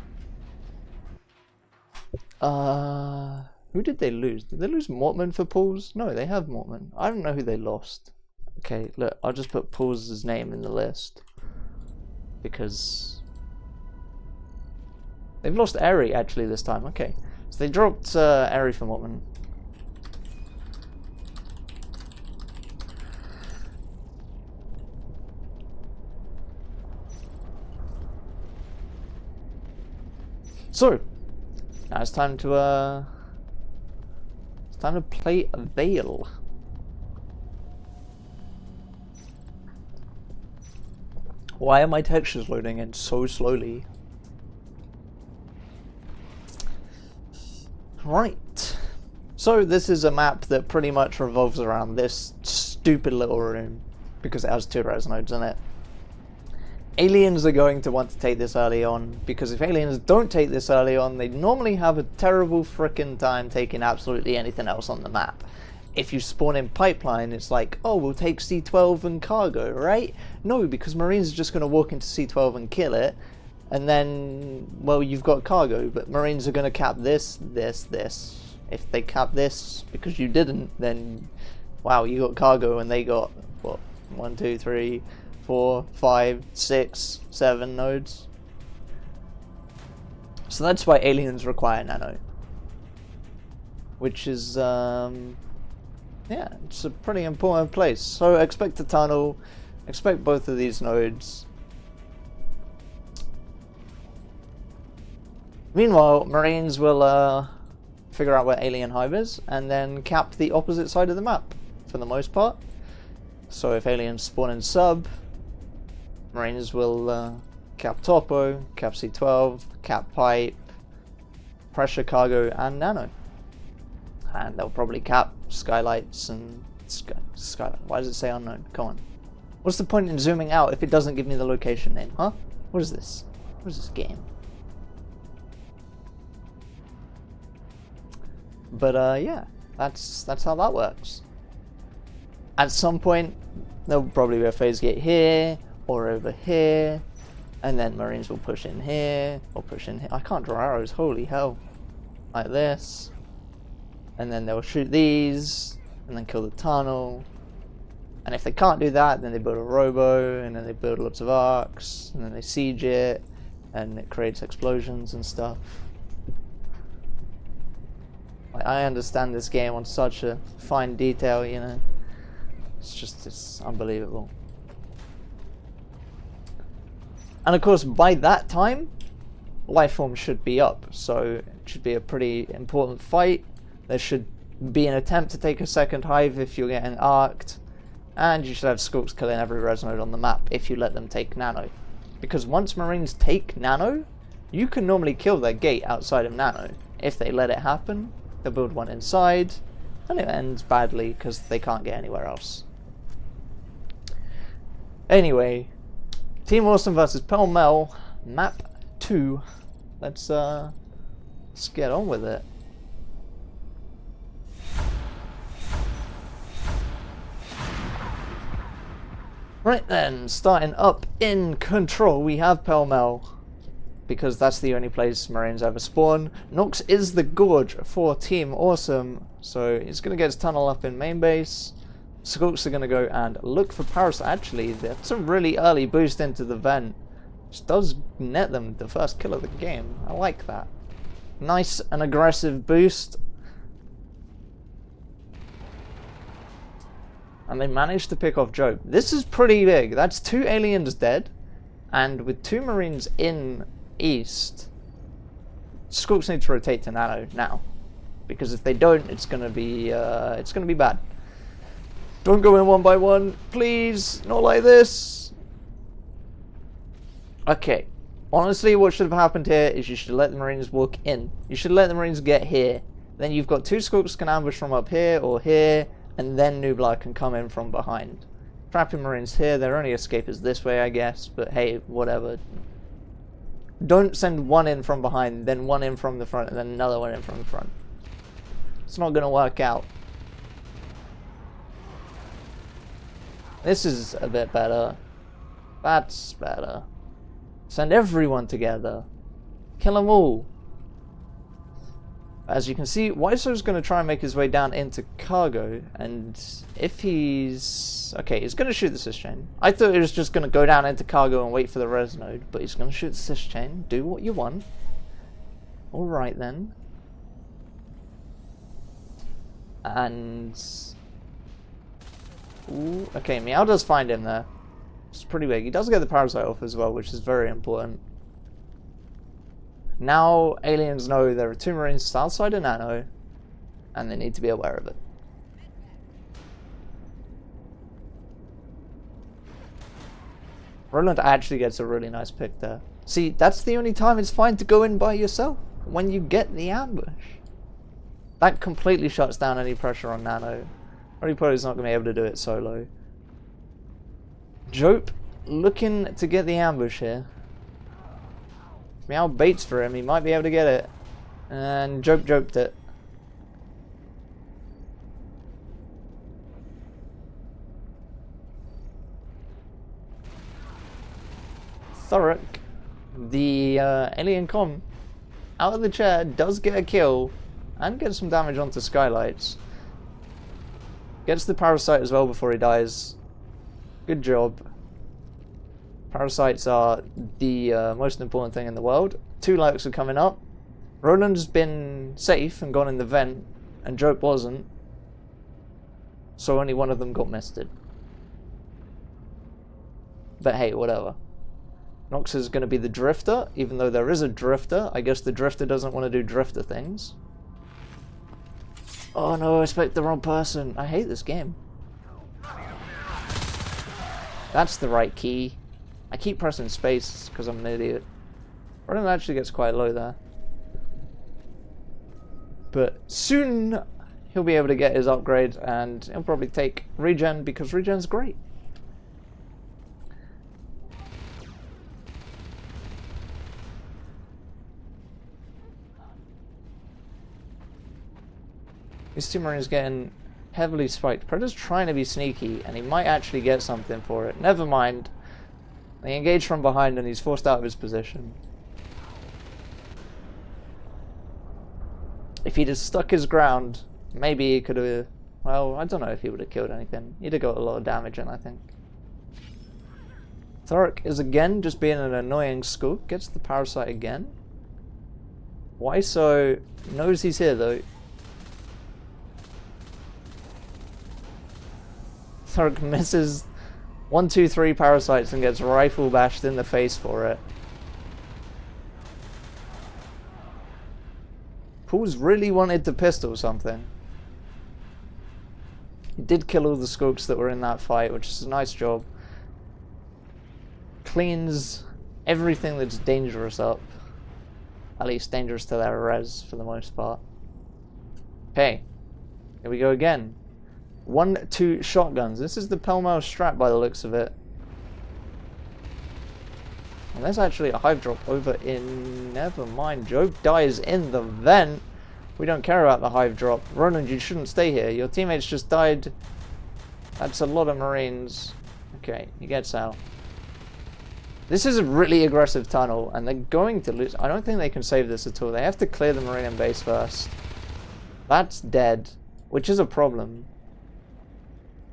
Who did they lose? Did they lose Mortman for pools? No, they have Mortman. I don't know who they lost. Okay, look, I'll just put Paul's name in the list. Because they've lost Airy actually this time. Okay, so they dropped Airy for Mortman. So now it's time to play Veil. Why are my textures loading in so slowly? Right. So this is a map that pretty much revolves around this stupid little room because it has 2 res nodes in it. Aliens are going to want to take this early on because if aliens don't take this early on, they normally have a terrible frickin' time taking absolutely anything else on the map. if you spawn in pipeline, it's like, oh, we'll take C12 and cargo, right? No, because Marines are just going to walk into C12 and kill it, and then, well, you've got cargo, but Marines are going to cap this, this, this. If they cap this because you didn't, then, wow, you got cargo and they got, what, 1, 2, 3, 4, 5, 6, 7 nodes. So that's why aliens require nano. Which is, yeah, it's a pretty important place. So expect a tunnel, expect both of these nodes. Meanwhile, Marines will figure out where Alien Hive is and then cap the opposite side of the map for the most part. So if aliens spawn in sub, Marines will cap Topo, cap C12, cap pipe, pressure cargo, and nano. And they'll probably cap skylights and skylight. Why does it say unknown? Come on. What's the point in zooming out if it doesn't give me the location name, huh? What is this? What is this game? But yeah, that's how that works. At some point, there'll probably be a phase gate here or over here, and then Marines will push in here or push in here. I can't draw arrows. Holy hell! Like this. And then they'll shoot these, and then kill the tunnel. And if they can't do that, then they build a robo, and then they build lots of arcs, and then they siege it, and it creates explosions and stuff. Like, I understand this game on such a fine detail, you know. It's unbelievable. And of course, by that time, lifeform should be up, so it should be a pretty important fight. There should be an attempt to take a second hive if you're getting arced, and you should have skulks killing every res node on the map if you let them take nano. Because once Marines take nano, you can normally kill their gate outside of nano. If they let it happen, they'll build one inside, and it ends badly because they can't get anywhere else. Anyway, Team Awesome versus Pell-Mell, map 2. Let's get on with it. Right then, starting up in control, we have Pell-Mell, because that's the only place Marines ever spawn. Nox is the Gorge for Team Awesome, so he's going to get his tunnel up in main base. Skulks are going to go and look for Parasite. Actually, that's a really early boost into the vent, which does net them the first kill of the game. I like that. Nice and aggressive boost. And they managed to pick off Job. This is pretty big. That's 2 aliens dead, and with 2 Marines in east, Skulks need to rotate to nano now, because if they don't, it's gonna be bad. Don't go in one by one, please. Not like this. Okay. Honestly, what should have happened here is you should let the Marines walk in. You should let the Marines get here. Then you've got 2 Skulks can ambush from up here or here, and then Nublar can come in from behind. Trapping Marines here, their only escape is this way, I guess, but hey, whatever. Don't send one in from behind, then one in from the front, and then another one in from the front. It's not going to work out. This is a bit better. That's better. Send everyone together. Kill them all. As you can see, Wiseau's going to try and make his way down into cargo, and if he's... okay, he's going to shoot the cischain. I thought he was just going to go down into cargo and wait for the res node, but he's going to shoot the cischain. Do what you want. Alright then. And... ooh, okay, Meow does find him there. It's pretty big. He does get the parasite off as well, which is very important. Now aliens know there are 2 Marines south side of nano, and they need to be aware of it. Roland actually gets a really nice pick there. See, that's the only time it's fine to go in by yourself, when you get the ambush. That completely shuts down any pressure on nano. Probably's not going to be able to do it solo. Jope looking to get the ambush here. Meow baits for him, he might be able to get it. And Jope joped it. Thurrock, the alien com, out of the chair, does get a kill and gets some damage onto Skylights. Gets the parasite as well before he dies. Good job. Parasites are the most important thing in the world. 2 lurks are coming up. Roland's been safe and gone in the vent, and Jope wasn't. So only one of them got misted. But hey, whatever. Nox is going to be the drifter, even though there is a drifter. I guess the drifter doesn't want to do drifter things. Oh no, I picked the wrong person. I hate this game. That's the right key. I keep pressing space because I'm an idiot. Roland actually gets quite low there. But soon he'll be able to get his upgrade and he'll probably take regen because regen's great. These 2 Marines getting heavily spiked. Predator's trying to be sneaky and he might actually get something for it. Never mind. They engage from behind and he's forced out of his position. If he'd have stuck his ground, maybe he could have... Well, I don't know if he would have killed anything. He'd have got a lot of damage in, I think. Thurrock is again just being an annoying skook. Gets the parasite again. Why so? Knows he's here though. Thurrock misses 1, 2, 3 parasites and gets rifle bashed in the face for it. Paul's really wanted to pistol something. He did kill all the skooks that were in that fight, which is a nice job. Cleans everything that's dangerous up. At least dangerous to their res for the most part. Okay, here we go again. 1, 2 shotguns. This is the Pell-Mell strat by the looks of it. And there's actually a hive drop over in... Never mind. Jope dies in the vent. We don't care about the hive drop. Roland, you shouldn't stay here. Your teammates just died. That's a lot of Marines. Okay, he gets out. This is a really aggressive tunnel, and they're going to lose. I don't think they can save this at all. They have to clear the Marine base first. That's dead, which is a problem.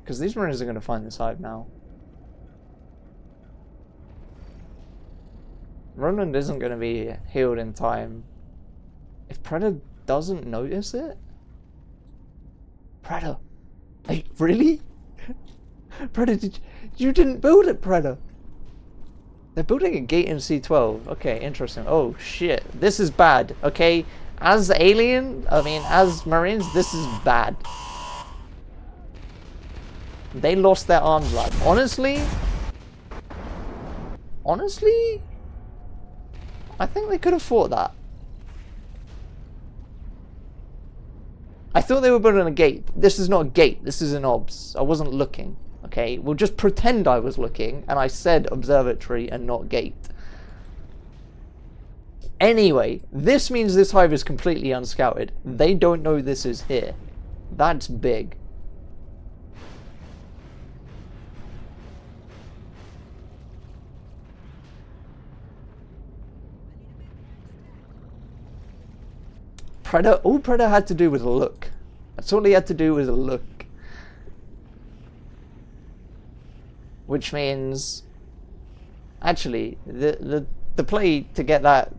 Because these Marines are going to find this hive now. Roland isn't going to be healed in time. If Predator doesn't notice it? Predator? Like, really? Predator, you didn't build it, Predator. They're building a gate in C12. Okay, interesting. Oh, shit. This is bad, okay? As as Marines, this is bad. They lost their arms, lad. Honestly, I think they could have fought that. I thought they were building a gate. This is not a gate. This is an obs. I wasn't looking. Okay, we'll just pretend I was looking and I said observatory and not gate. Anyway, this means this hive is completely unscouted. They don't know this is here. That's big. All Predator had to do was look. That's all he had to do was look. Which means, actually, the play to get that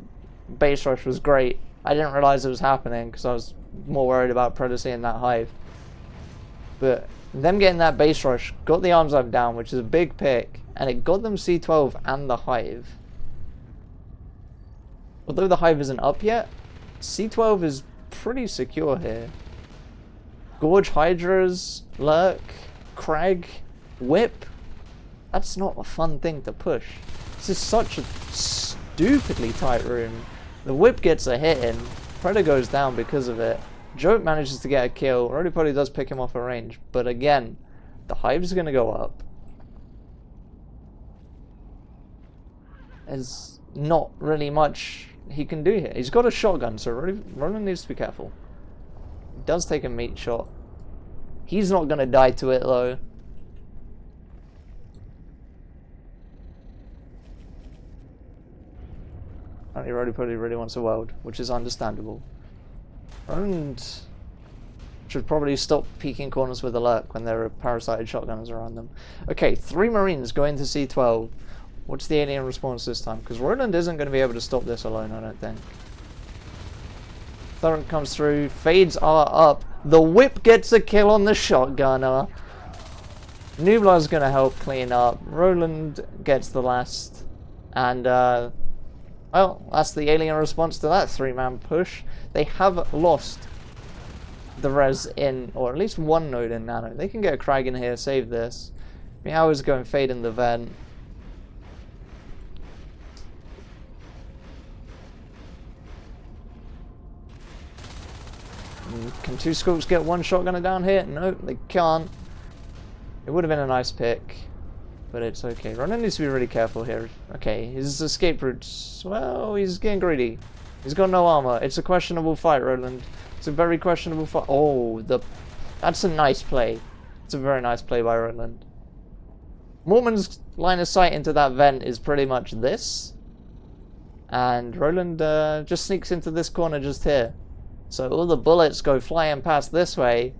base rush was great. I didn't realize it was happening because I was more worried about Predator seeing that hive. But them getting that base rush got the arms up down, which is a big pick, and it got them C12 and the hive. Although the hive isn't up yet, C12 is pretty secure here. Gorge Hydras, Lurk, Crag, Whip. That's not a fun thing to push. This is such a stupidly tight room. The Whip gets a hit in. Predator goes down because of it. Jope manages to get a kill. Roddy probably does pick him off a range. But again, the hive's going to go up. There's not really much he can do here. He's got a shotgun, so Roland needs to be careful. He does take a meat shot. He's not going to die to it, though. apparently Roly-Poly really wants a world, which is understandable. Roland should probably stop peeking corners with a lurk when there are parasited shotgunners around them. Okay, 3 Marines going to C12. What's the alien response this time? Because Roland isn't going to be able to stop this alone, I don't think. Thurrock comes through. Fades are up. The whip gets a kill on the shotgunner. Nublar's going to help clean up. Roland gets the last. And, well, that's the alien response to that 3-man push. They have lost the res in, or at least 1 node in nano. They can get a Krag in here, save this. Meow is going fade in the vent. Can 2 scopes get 1 shotgunner down here? No, they can't. It would have been a nice pick, but it's okay. Ronan needs to be really careful here. Okay, his escape routes, well, he's getting greedy. He's got no armor. It's a questionable fight, Roland. It's a very questionable fight. Oh, that's a nice play. It's a very nice play by Roland. Mormon's line of sight into that vent is pretty much this. And Roland just sneaks into this corner just here. So all the bullets go flying past this way.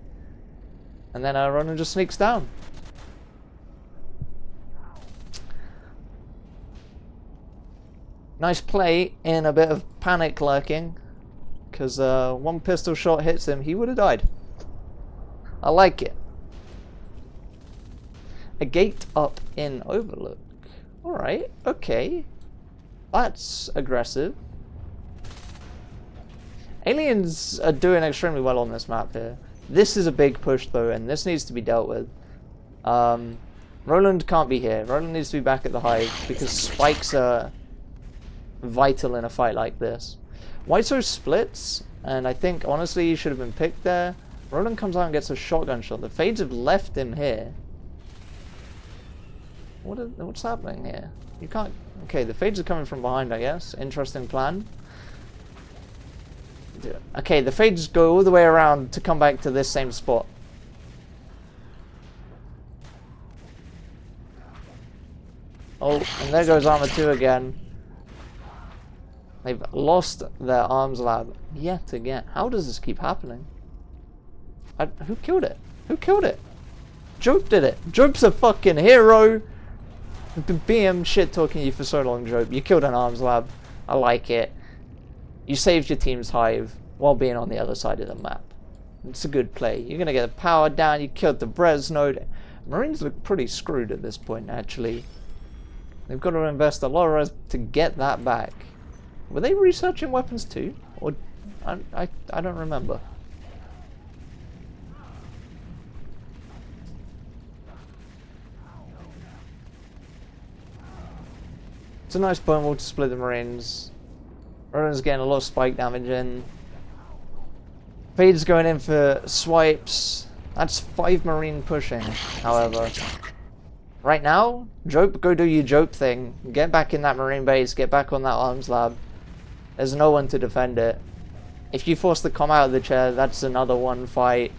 And then Ronan just sneaks down. Nice play in a bit of panic lurking. Because 1 pistol shot hits him, he would have died. I like it. A gate up in Overlook. Alright, okay. That's aggressive. Aliens are doing extremely well on this map here. This is a big push though, and this needs to be dealt with. Roland can't be here. Roland needs to be back at the hive because spikes are vital in a fight like this. Whiteso splits, and I think honestly he should have been picked there. Roland comes out and gets a shotgun shot. The Fades have left him here. What's happening here? You can't... Okay, the Fades are coming from behind, I guess. Interesting plan. Okay, the Fades go all the way around to come back to this same spot. Oh, and there goes Armor 2 again. They've lost their arms lab yet again. How does this keep happening? Who killed it? Who killed it? Jope did it. Jope's a fucking hero. I've been BM shit talking you for so long, Jope. You killed an arms lab. I like it. You saved your team's hive while being on the other side of the map. It's a good play. You're going to get the power down. You killed the Brez node. Marines look pretty screwed at this point, actually. They've got to invest a lot of res to get that back. Were they researching weapons too? Or I don't remember. It's a nice bone wall to split the Marines. Roland's getting a lot of spike damage in. Fade's going in for swipes. That's 5 Marine pushing, however. Right now, Jope, go do your Jope thing. Get back in that Marine base, get back on that arms lab. There's no one to defend it. If you force the comm out of the chair, that's another 1 fight.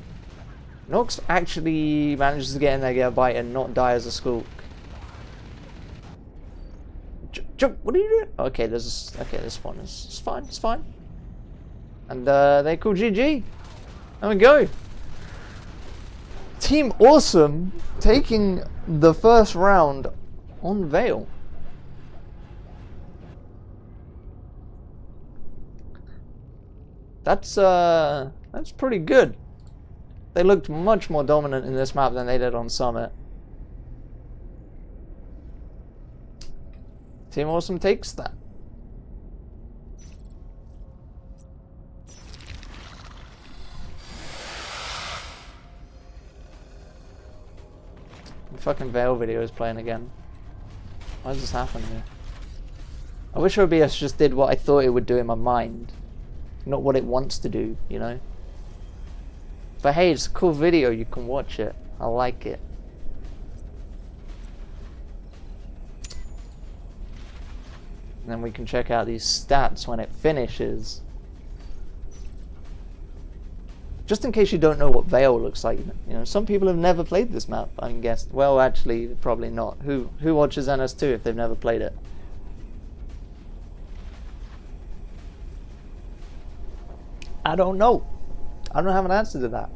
Nox actually manages to get in there, get a bite, and not die as a skulk. Jope, what are you doing? Okay, this one is fine, it's fine. And they call GG. There we go. Team Awesome taking the first round on Vale. That's pretty good. They looked much more dominant in this map than they did on Summit. Team Awesome takes that. The fucking Vale video is playing again. Why does this happen here? I wish OBS just did what I thought it would do in my mind. Not what it wants to do, you know? But hey, it's a cool video, you can watch it. I like it. And then we can check out these stats when it finishes. Just in case you don't know what Vale looks like, you know, some people have never played this map, I guess. Well, actually, probably not. Who watches NS2 if they've never played it? I don't know. I don't have an answer to that.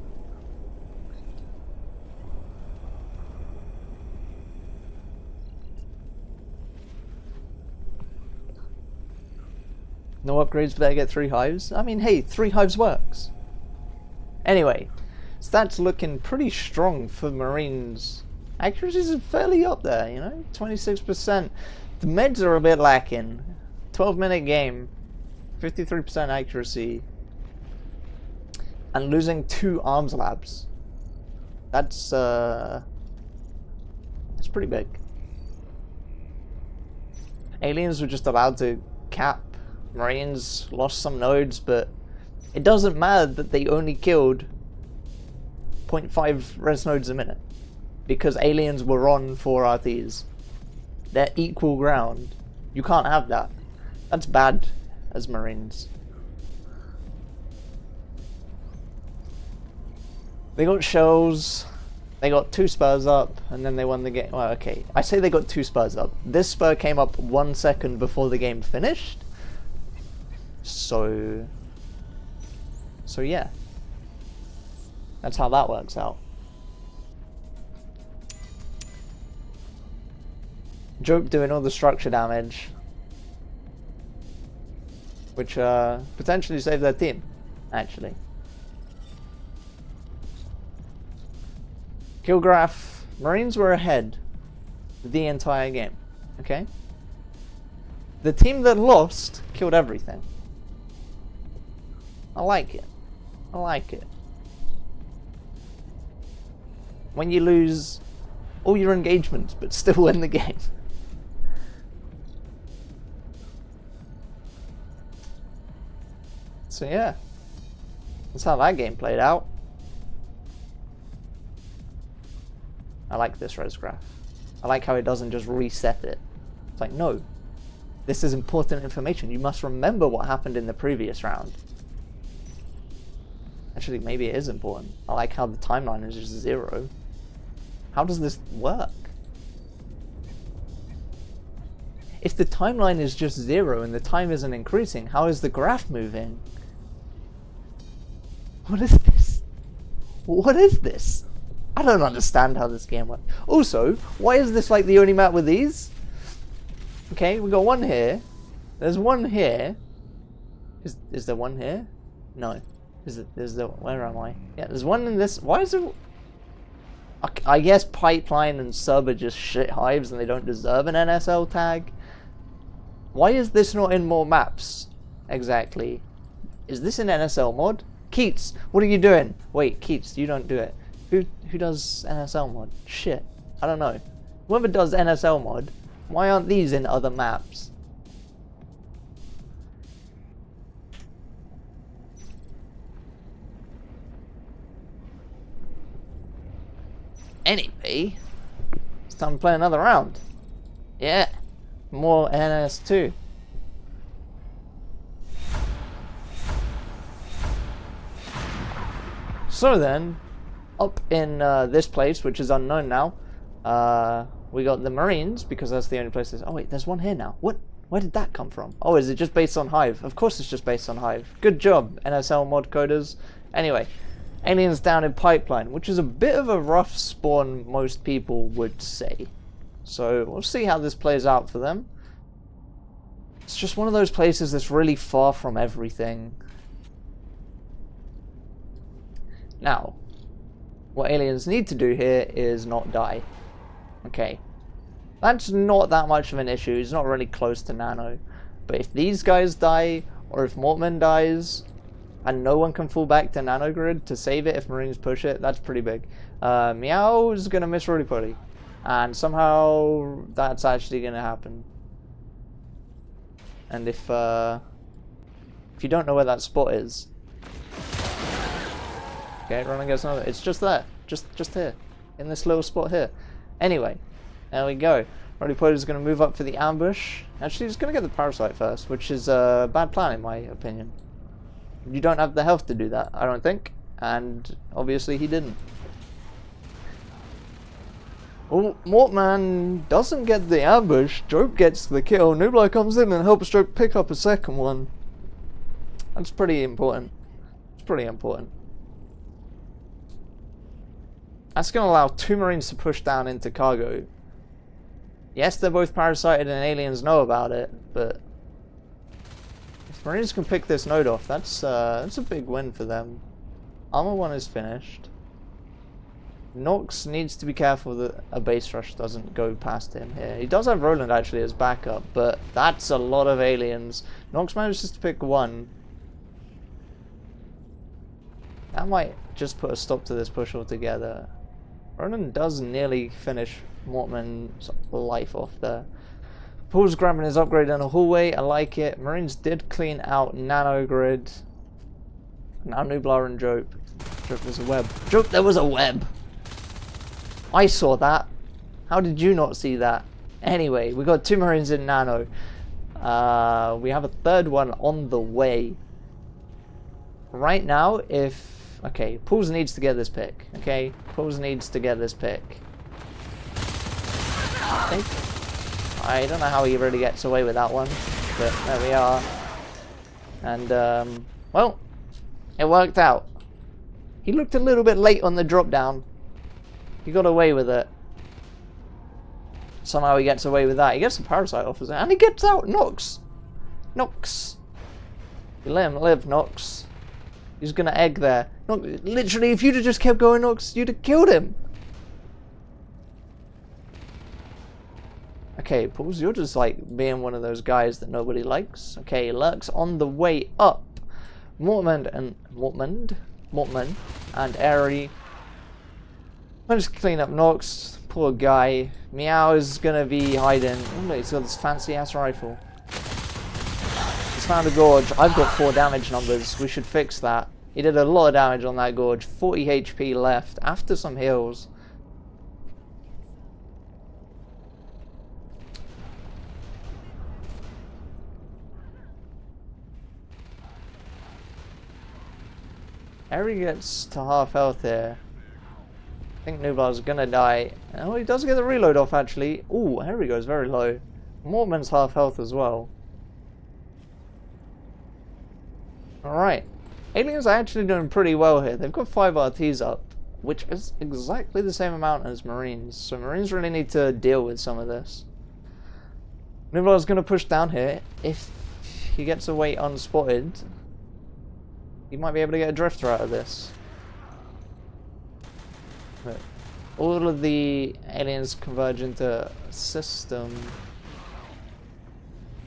No upgrades, better get 3 hives. I mean, hey, 3 hives works. Anyway, stats looking pretty strong for Marines. Accuracies are fairly up there, you know, 26%. The meds are a bit lacking. 12-minute game, 53% accuracy, and losing 2 arms labs. That's pretty big. Aliens were just allowed to cap. Marines lost some nodes, but it doesn't matter that they only killed 0.5 res nodes a minute, because aliens were on 4 RTs. They're equal ground. You can't have that. That's bad as Marines. They got shells, they got 2 spurs up, and then they won the game. Well, okay, I say they got 2 spurs up. This spur came up 1 second before the game finished. So yeah, that's how that works out. Joke doing all the structure damage, which potentially saved their team, actually. Kill graph, Marines were ahead the entire game, okay? The team that lost killed everything. I like it. I like it. When you lose all your engagements but still win the game. So yeah, that's how that game played out. I like this res graph. I like how it doesn't just reset it. It's like, no, this is important information. You must remember what happened in the previous round. Actually, maybe it is important. I like how the timeline is just 0. How does this work? If the timeline is just 0 and the time isn't increasing, how is the graph moving? What is this? What is this? I don't understand how this game works. Also, why is this like the only map with these? Okay, we got 1 here. There's 1 here. Is there 1 here? No. Where am I? Yeah, there's 1 in this. Why is there? I guess Pipeline and Sub are just shit hives and they don't deserve an NSL tag. Why is this not in more maps? Exactly. Is this an NSL mod? Keats, what are you doing? Wait, Keats, you don't do it. Who does NSL mod? Shit, I don't know. Whoever does NSL mod, why aren't these in other maps? Anyway, it's time to play another round. Yeah, more NS2. So then, up in this place, which is unknown now, we got the Marines, because that's the only place there's... Oh wait, there's 1 here now. What? Where did that come from? Oh, is it just based on Hive? Of course it's just based on Hive. Good job, NSL mod coders. Anyway, aliens down in Pipeline, which is a bit of a rough spawn, most people would say. So we'll see how this plays out for them. It's just one of those places that's really far from everything. Now, what aliens need to do here is not die. Okay. That's not that much of an issue. He's not really close to Nano. But if these guys die, or if Mortman dies, and no one can fall back to Nano Grid to save it if Marines push it, that's pretty big. Meow is going to miss Roly Poly. And somehow that's actually going to happen. And if you don't know where that spot is... Okay, run against another. It's just there. Just here. In this little spot here. Anyway, there we go. Roly Poly is going to move up for the ambush. Actually, he's going to get the Parasite first, which is a bad plan in my opinion. You don't have the health to do that, I don't think. And obviously he didn't. Oh, Mortman doesn't get the ambush. Drope gets the kill. Nublar comes in and helps Drope pick up a second one. That's pretty important. pretty important. That's going to allow 2 Marines to push down into cargo. Yes, they're both parasited and aliens know about it, but if Marines can pick this node off, that's a big win for them. Armor 1 is finished. Nox needs to be careful that a base rush doesn't go past him here. He does have Roland actually as backup, but that's a lot of aliens. Nox manages to pick 1. That might just put a stop to this push altogether. Roland does nearly finish Mortman's life off there. Paul's grabbing his upgrade in a hallway. I like it. Marines did clean out Nano Grid. Now Nublar and Jope. Jope, there's a web. Jope, there was a web! I saw that. How did you not see that? Anyway, we got 2 Marines in Nano. We have a 3rd one on the way. Right now, if... Okay, Pauls needs to get this pick. Okay, Pauls needs to get this pick. I don't know how he really gets away with that one, but there we are. And, well, it worked out. He looked a little bit late on the drop down. He got away with it. Somehow he gets away with that. He gets the parasite officer, and he gets out. Nox. Nox. You let him live, Nox. He's gonna egg there. Nox, literally, if you'd have just kept going, Nox, you'd have killed him. Okay, Pauls, you're just like being one of those guys that nobody likes. Okay, Lurk's on the way up. Mortman and Airy. I'm just clean up Nox. Poor guy. Meow is gonna be hiding. Oh, look, he's got this fancy ass rifle. He's found a gorge. I've got 4 damage numbers. We should fix that. He did a lot of damage on that gorge. 40 HP left after some heals. Harry gets to half health here. I think Nublar's gonna die. Oh, he does get the reload off actually. Ooh, Harry goes very low. Mortman's half health as well. Alright. Aliens are actually doing pretty well here. They've got 5 RTs up, which is exactly the same amount as Marines. So Marines really need to deal with some of this. Nublar's gonna push down here. If he gets away unspotted, he might be able to get a drifter out of this. But all of the aliens converge into a system.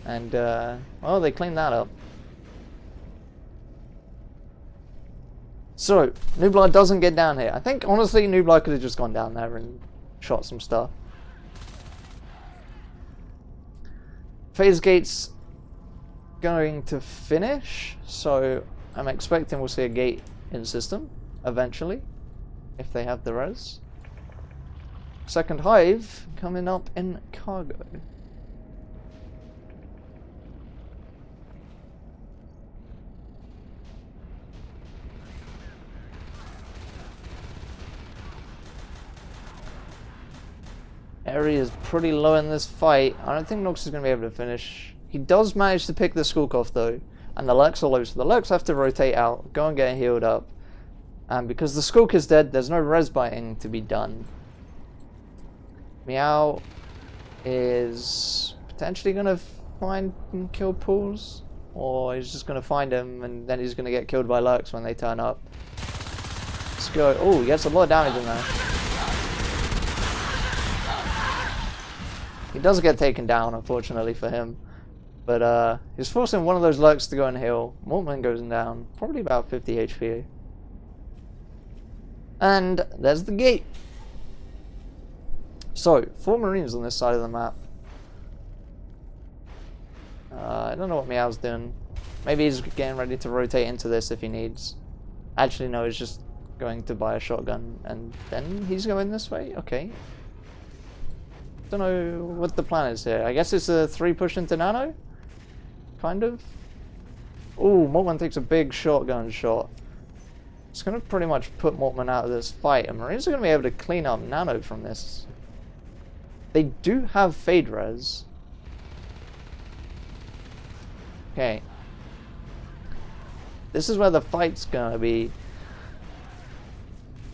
And, well, they cleaned that up. So, Nublar doesn't get down here. I think, honestly, Nublar could have just gone down there and shot some stuff. Phase gate's going to finish, so I'm expecting we'll see a gate in system eventually, if they have the res. Second hive coming up in cargo. Eri is pretty low in this fight. I don't think Nox is going to be able to finish. He does manage to pick the Skulk though, and the Lurks are low, so the Lurks have to rotate out, go and get healed up. And because the Skulk is dead, there's no res biting to be done. Meow is potentially going to find and kill Pauls, or he's just going to find him and then he's going to get killed by Lurks when they turn up. Let's go. Oh, he gets a lot of damage in there. He does get taken down, unfortunately for him. But he's forcing one of those Lurks to go and heal. Mortman goes down, probably about 50 HP. And there's the gate. So, 4 Marines on this side of the map. I don't know what Meow's doing. Maybe he's getting ready to rotate into this if he needs. Actually, no, he's just going to buy a shotgun and then he's going this way? Okay. Don't know what the plan is here. I guess it's a 3 push into Nano? Kind of. Ooh, Mortman takes a big shotgun shot. It's going to pretty much put Mortman out of this fight, and Marines are going to be able to clean up Nano from this. They do have Fade Res. Okay. This is where the fight's gonna be.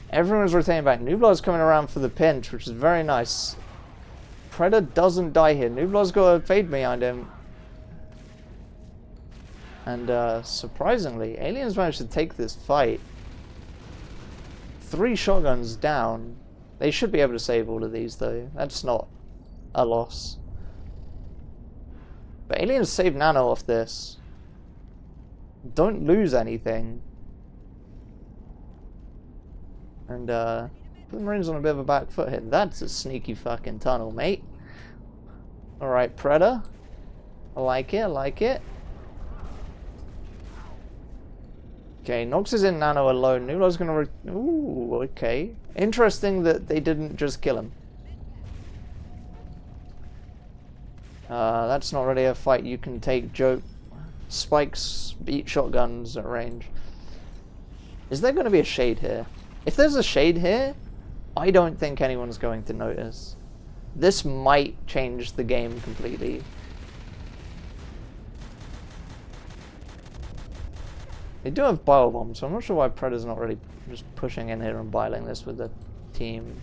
Everyone's rotating back. Nublar's coming around for the pinch, which is very nice. Predator doesn't die here. Nublar's got a fade behind him. And surprisingly, Aliens managed to take this fight. 3 shotguns down. They should be able to save all of these though. That's not a loss. But Aliens save Nano off this. Don't lose anything. And put the Marines on a bit of a back foot here. That's a sneaky fucking tunnel, mate. Alright, Predator. I like it, I like it. Okay, Nox is in Nano alone. Nublar's gonna... Ooh, okay. Interesting that they didn't just kill him. That's not really a fight you can take, joke. Spikes beat shotguns at range. Is there going to be a shade here? If there's a shade here, I don't think anyone's going to notice. This might change the game completely. They do have bio bombs, so I'm not sure why Predator's not really just pushing in here and biling this with the team.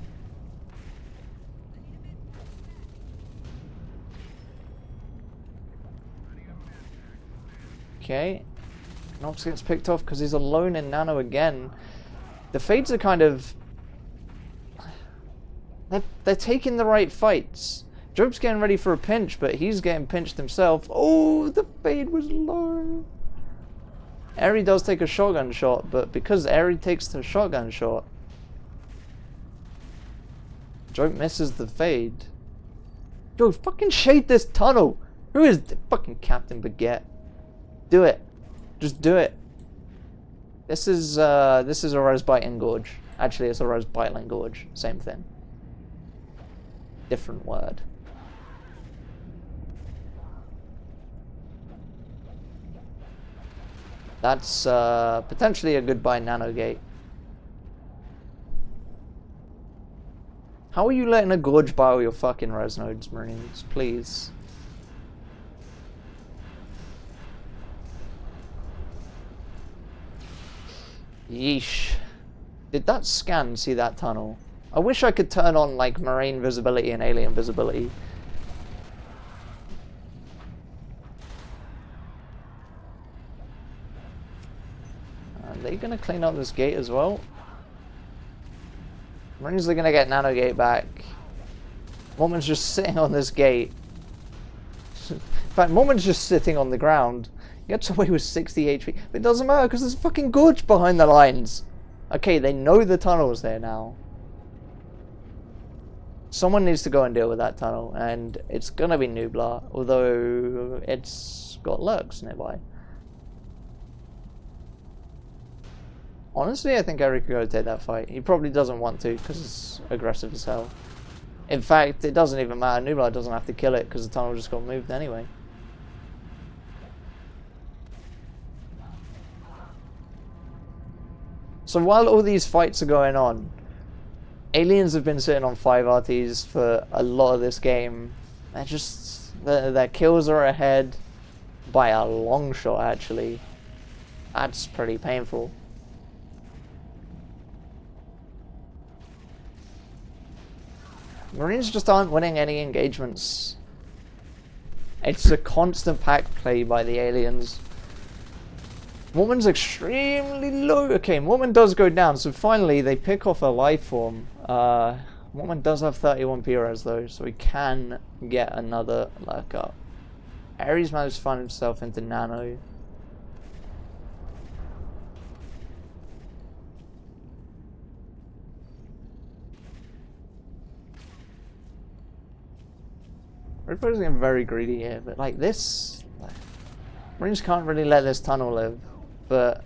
Okay. Nox gets picked off because he's alone in Nano again. The Fades are kind of... They're taking the right fights. Joke's getting ready for a pinch, but he's getting pinched himself. Oh, the Fade was low. Airy does take a shotgun shot, but because Airy takes the shotgun shot, Joke misses the Fade. Yo, fucking shade this tunnel! Who is the fucking Captain Baguette? Do it. Just do it. This is a Rose Bite Engorge. Actually, it's a Rose Bite Engorge. Same thing. Different word. That's potentially a goodbye Nano Gate. How are you letting a Gorge bio your fucking res nodes, Marines? Please. Yeesh. Did that scan see that tunnel? I wish I could turn on like Marine visibility and alien visibility. Are they gonna clean up this gate as well? Marines are gonna get Nano Gate back. Mormon's just sitting on this gate. In fact, Mormon's just sitting on the ground. Gets away with 60 HP. But it doesn't matter because there's a fucking Gorge behind the lines. Okay, they know the tunnel's there now. Someone needs to go and deal with that tunnel, and it's gonna be Nublar, although it's got lurks nearby. Honestly, I think Eric could go take that fight. He probably doesn't want to because it's aggressive as hell. In fact, it doesn't even matter. Nublar doesn't have to kill it because the tunnel just got moved anyway. So while all these fights are going on, aliens have been sitting on 5 RTs for a lot of this game. They're just... their kills are ahead by a long shot, actually. That's pretty painful. Marines just aren't winning any engagements. It's a constant pack play by the aliens. Mormon's extremely low. Okay, Mormon does go down, so finally they pick off a life form. Mormon does have 31 PRS though, so he can get another lurk up. Ares managed to find himself into Nano. Everybody's getting very greedy here, but like this... Marines can't really let this tunnel live, but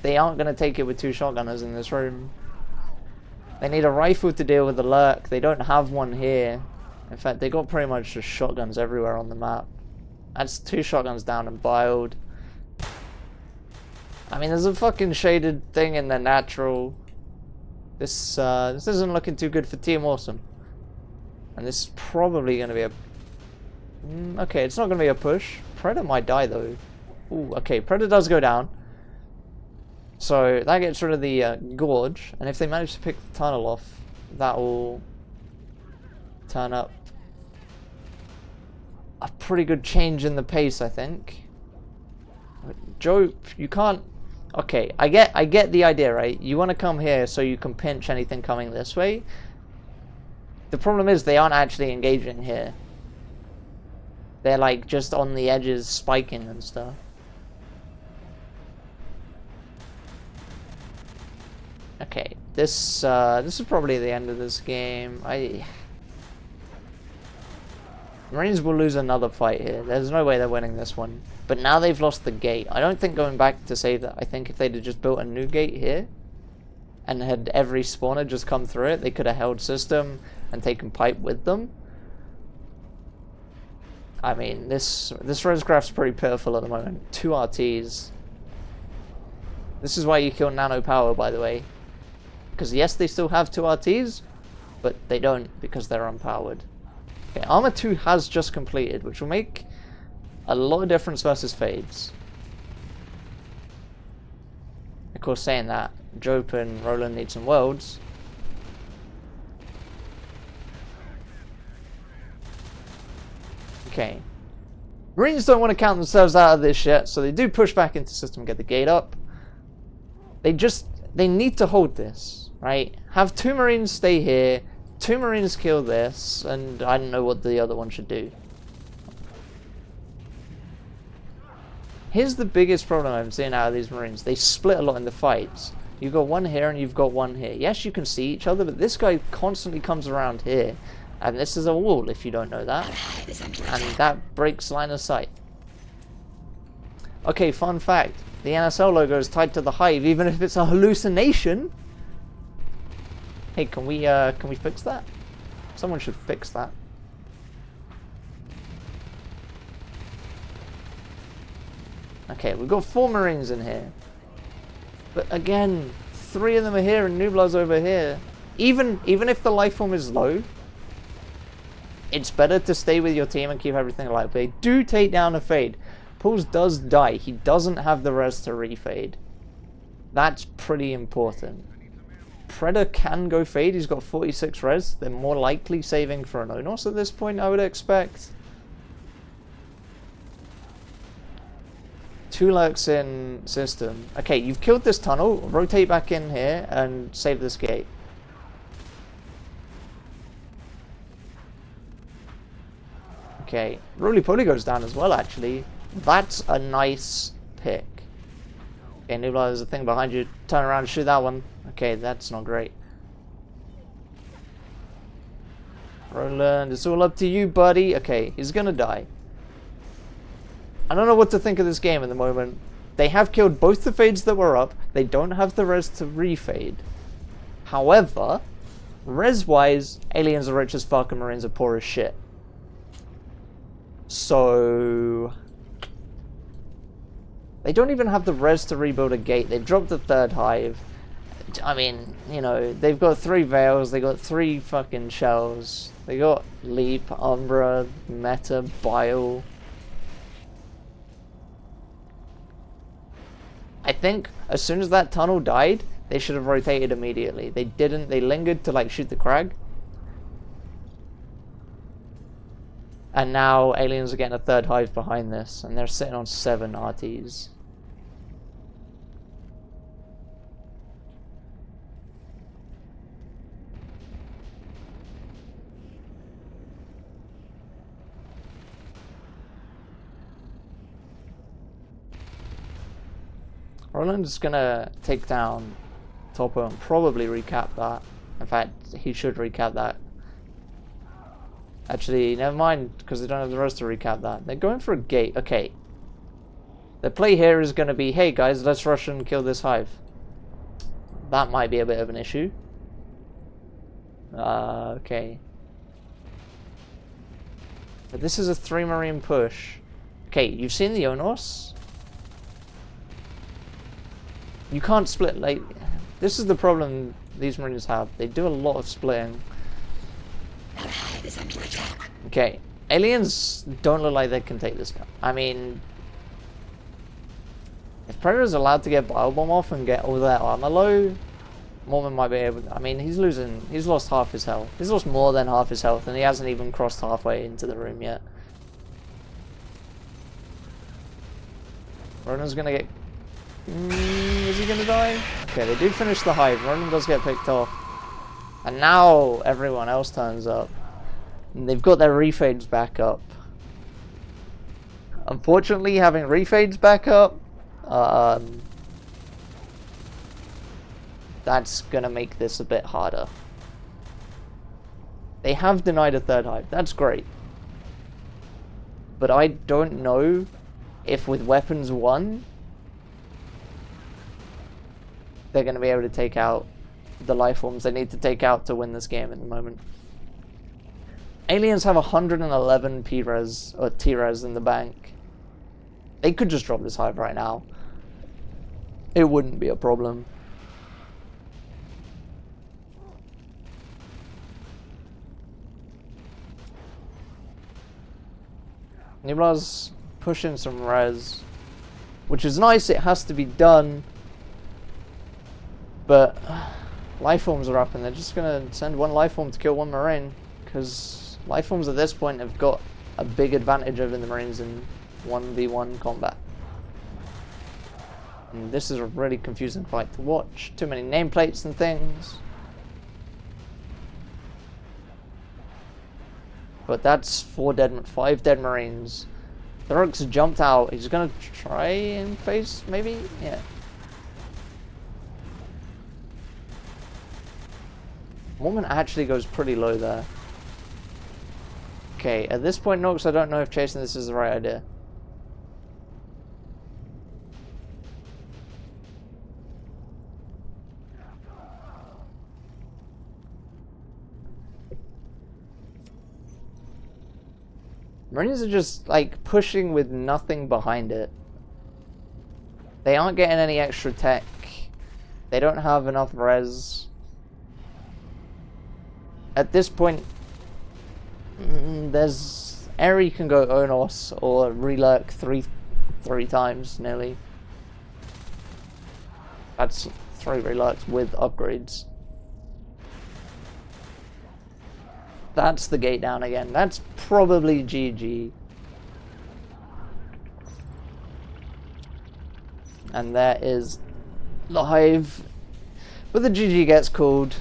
they aren't going to take it with 2 shotgunners in this room. They need a rifle to deal with the lurk. They don't have one here. In fact, they got pretty much just shotguns everywhere on the map. That's 2 shotguns down and biled. I mean, there's a fucking shaded thing in the natural. This isn't looking too good for Team Awesome. And this is probably going to be a... okay, it's not going to be a push. Predator might die though. Ooh, okay, Predator does go down. So that gets rid of the gorge, and if they manage to pick the tunnel off, that will turn up a pretty good change in the pace, I think. Joe, you can't... Okay, I get the idea, right? You want to come here so you can pinch anything coming this way. The problem is they aren't actually engaging here. They're like just on the edges spiking and stuff. Okay, this is probably the end of this game. Marines will lose another fight here. There's no way they're winning this one. But now they've lost the gate. I don't think going back to save that. I think if they'd have just built a new gate here and had every spawner just come through it, they could have held system and taken pipe with them. I mean, this Rescraft's pretty pitiful at the moment. 2 RTs. This is why you kill Nano Power, by the way. Because yes, they still have 2 RTs, but they don't because they're unpowered. Okay, Armor 2 has just completed, which will make a lot of difference versus Fades. Of course, saying that, Jope and Roland need some worlds. Okay. Marines don't want to count themselves out of this yet, so they do push back into system and get the gate up. They need to hold this, right? Have 2 Marines stay here, 2 Marines kill this, and I don't know what the other one should do. Here's the biggest problem I'm seeing out of these Marines. They split a lot in the fights. You've got one here and you've got one here. Yes, you can see each other, but this guy constantly comes around here. And this is a wall, if you don't know that. And that breaks line of sight. Okay, fun fact. The NSL logo is tied to the hive, even if it's a hallucination. Hey, can we fix that? Someone should fix that. Okay, we've got 4 Marines in here. But again, 3 of them are here and Nublar's over here. Even if the life form is low, it's better to stay with your team and keep everything alive. They do take down a fade. Pools does die. He doesn't have the res to refade. That's pretty important. Predator can go fade. He's got 46 res. They're more likely saving for an Onos at this point, I would expect. 2 lurks in system. Okay, you've killed this tunnel. Rotate back in here and save this gate. Okay, Roly-Poly goes down as well, actually. That's a nice pick. Okay, Nublar, there's a thing behind you. Turn around and shoot that one. Okay, that's not great. Roland, it's all up to you, buddy. Okay, he's gonna die. I don't know what to think of this game at the moment. They have killed both the fades that were up. They don't have the res to refade. However, res-wise, aliens are rich as fuck and Marines are poor as shit. So... they don't even have the res to rebuild a gate. They've dropped the 3rd hive. I mean, you know, they've got 3 Veils. They got 3 fucking shells. They got Leap, Umbra, Meta, Bile. I think as soon as that tunnel died, they should have rotated immediately. They didn't. They lingered to like shoot the crag. And now aliens are getting a 3rd hive behind this, and they're sitting on 7 RTs. Roland's gonna take down Topo and probably recap that. In fact, he should recap that. Actually, never mind, because they don't have the rest to recap that. They're going for a gate. Okay. The play here is going to be, hey guys, let's rush and kill this hive. That might be a bit of an issue. Okay. But this is a 3 Marine push. Okay, you've seen the Onos. You can't split, like, this is the problem these Marines have. They do a lot of splitting. Okay, aliens don't look like they can take this guy. I mean, If Predator's allowed to get Biobomb off and get all that armor low, Mormon might be able to, I mean, he's lost half his health. He's lost more than half his health, and he hasn't even crossed halfway into the room yet. Ronan's gonna get... is he gonna die? Okay, they do finish the hive. Ronan does get picked off. And now everyone else turns up. And they've got their refades back up. Unfortunately, having refades back up, that's gonna make this a bit harder. They have denied a third hive. That's great. But I don't know if with weapons 1, they're gonna be able to take out the life forms they need to take out to win this game at the moment. Aliens have 111 P-res or T-res in the bank. They could just drop this hive right now. It wouldn't be a problem. Nibla's pushing some res, which is nice. It has to be done, but lifeforms are up, and they're just gonna send one lifeform to kill one marine, because lifeforms at this point have got a big advantage over the marines in 1v1 combat. And this is a really confusing fight to watch. Too many nameplates and things. But that's 5 dead marines. Thurrock's jumped out. He's gonna try and face, maybe? Yeah. Mormon actually goes pretty low there. Okay, at this point, Nox, I don't know if chasing this is the right idea. Marines are just, like, pushing with nothing behind it. They aren't getting any extra tech. They don't have enough res. At this point, there's... Eri can go Onos or relurk three times, nearly. That's 3 relurks with upgrades. That's the gate down again. That's probably GG. And there is the hive. But the GG gets called.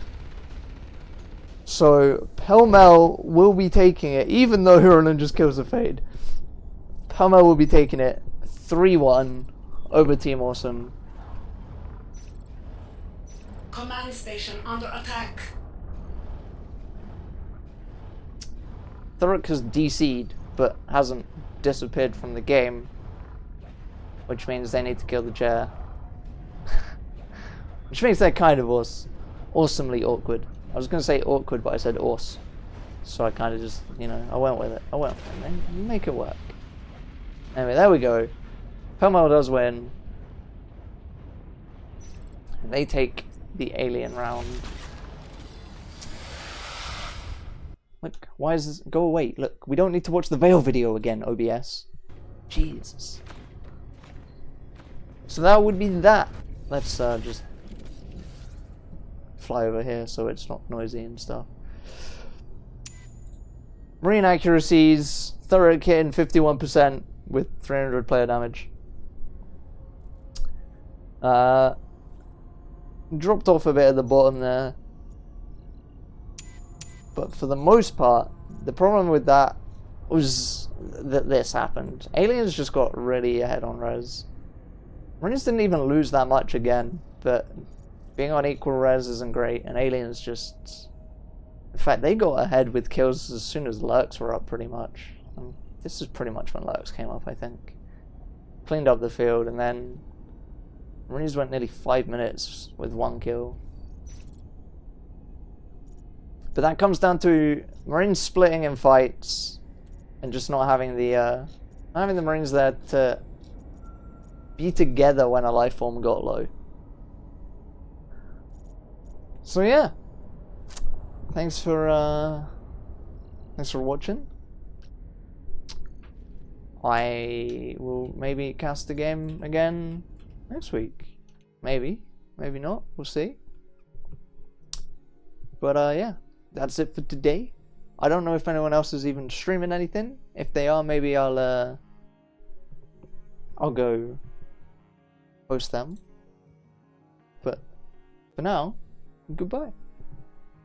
So Pell-Mell will be taking it, even though Hurlin just kills a fade. Pell-Mell will be taking it 3-1 over Team Awesome. Command station under attack. Thurrock has DC'd, but hasn't disappeared from the game, which means they need to kill the chair. Which means they're kind of awesomely awkward. I was going to say awkward, but I said awes. So I kind of just, you know, I went with it. I went with it. Make it work. Anyway, there we go. Pell-Mell does win. They take the alien round. Look, why is this? Go away. Look, we don't need to watch the Veil video again, OBS. Jesus. So that would be that. Let's just fly over here so it's not noisy and stuff. Marine accuracies. Thurrock hitting 51% with 300 player damage. Dropped off a bit at the bottom there. But for the most part, the problem with that was that this happened. Aliens just got really ahead on res. Marines didn't even lose that much again, but being on equal res isn't great, and Aliens just... In fact, they got ahead with kills as soon as lurks were up, pretty much. And this is pretty much when lurks came up, I think. Cleaned up the field, and then Marines went nearly 5 minutes with 1 kill. But that comes down to Marines splitting in fights and just not having the Marines there to be together when a life form got low. So yeah, thanks for watching. I will maybe cast the game again next week. Maybe. Maybe not. We'll see. But yeah, that's it for today. I don't know if anyone else is even streaming anything. If they are, maybe I'll go post them. But for now, goodbye.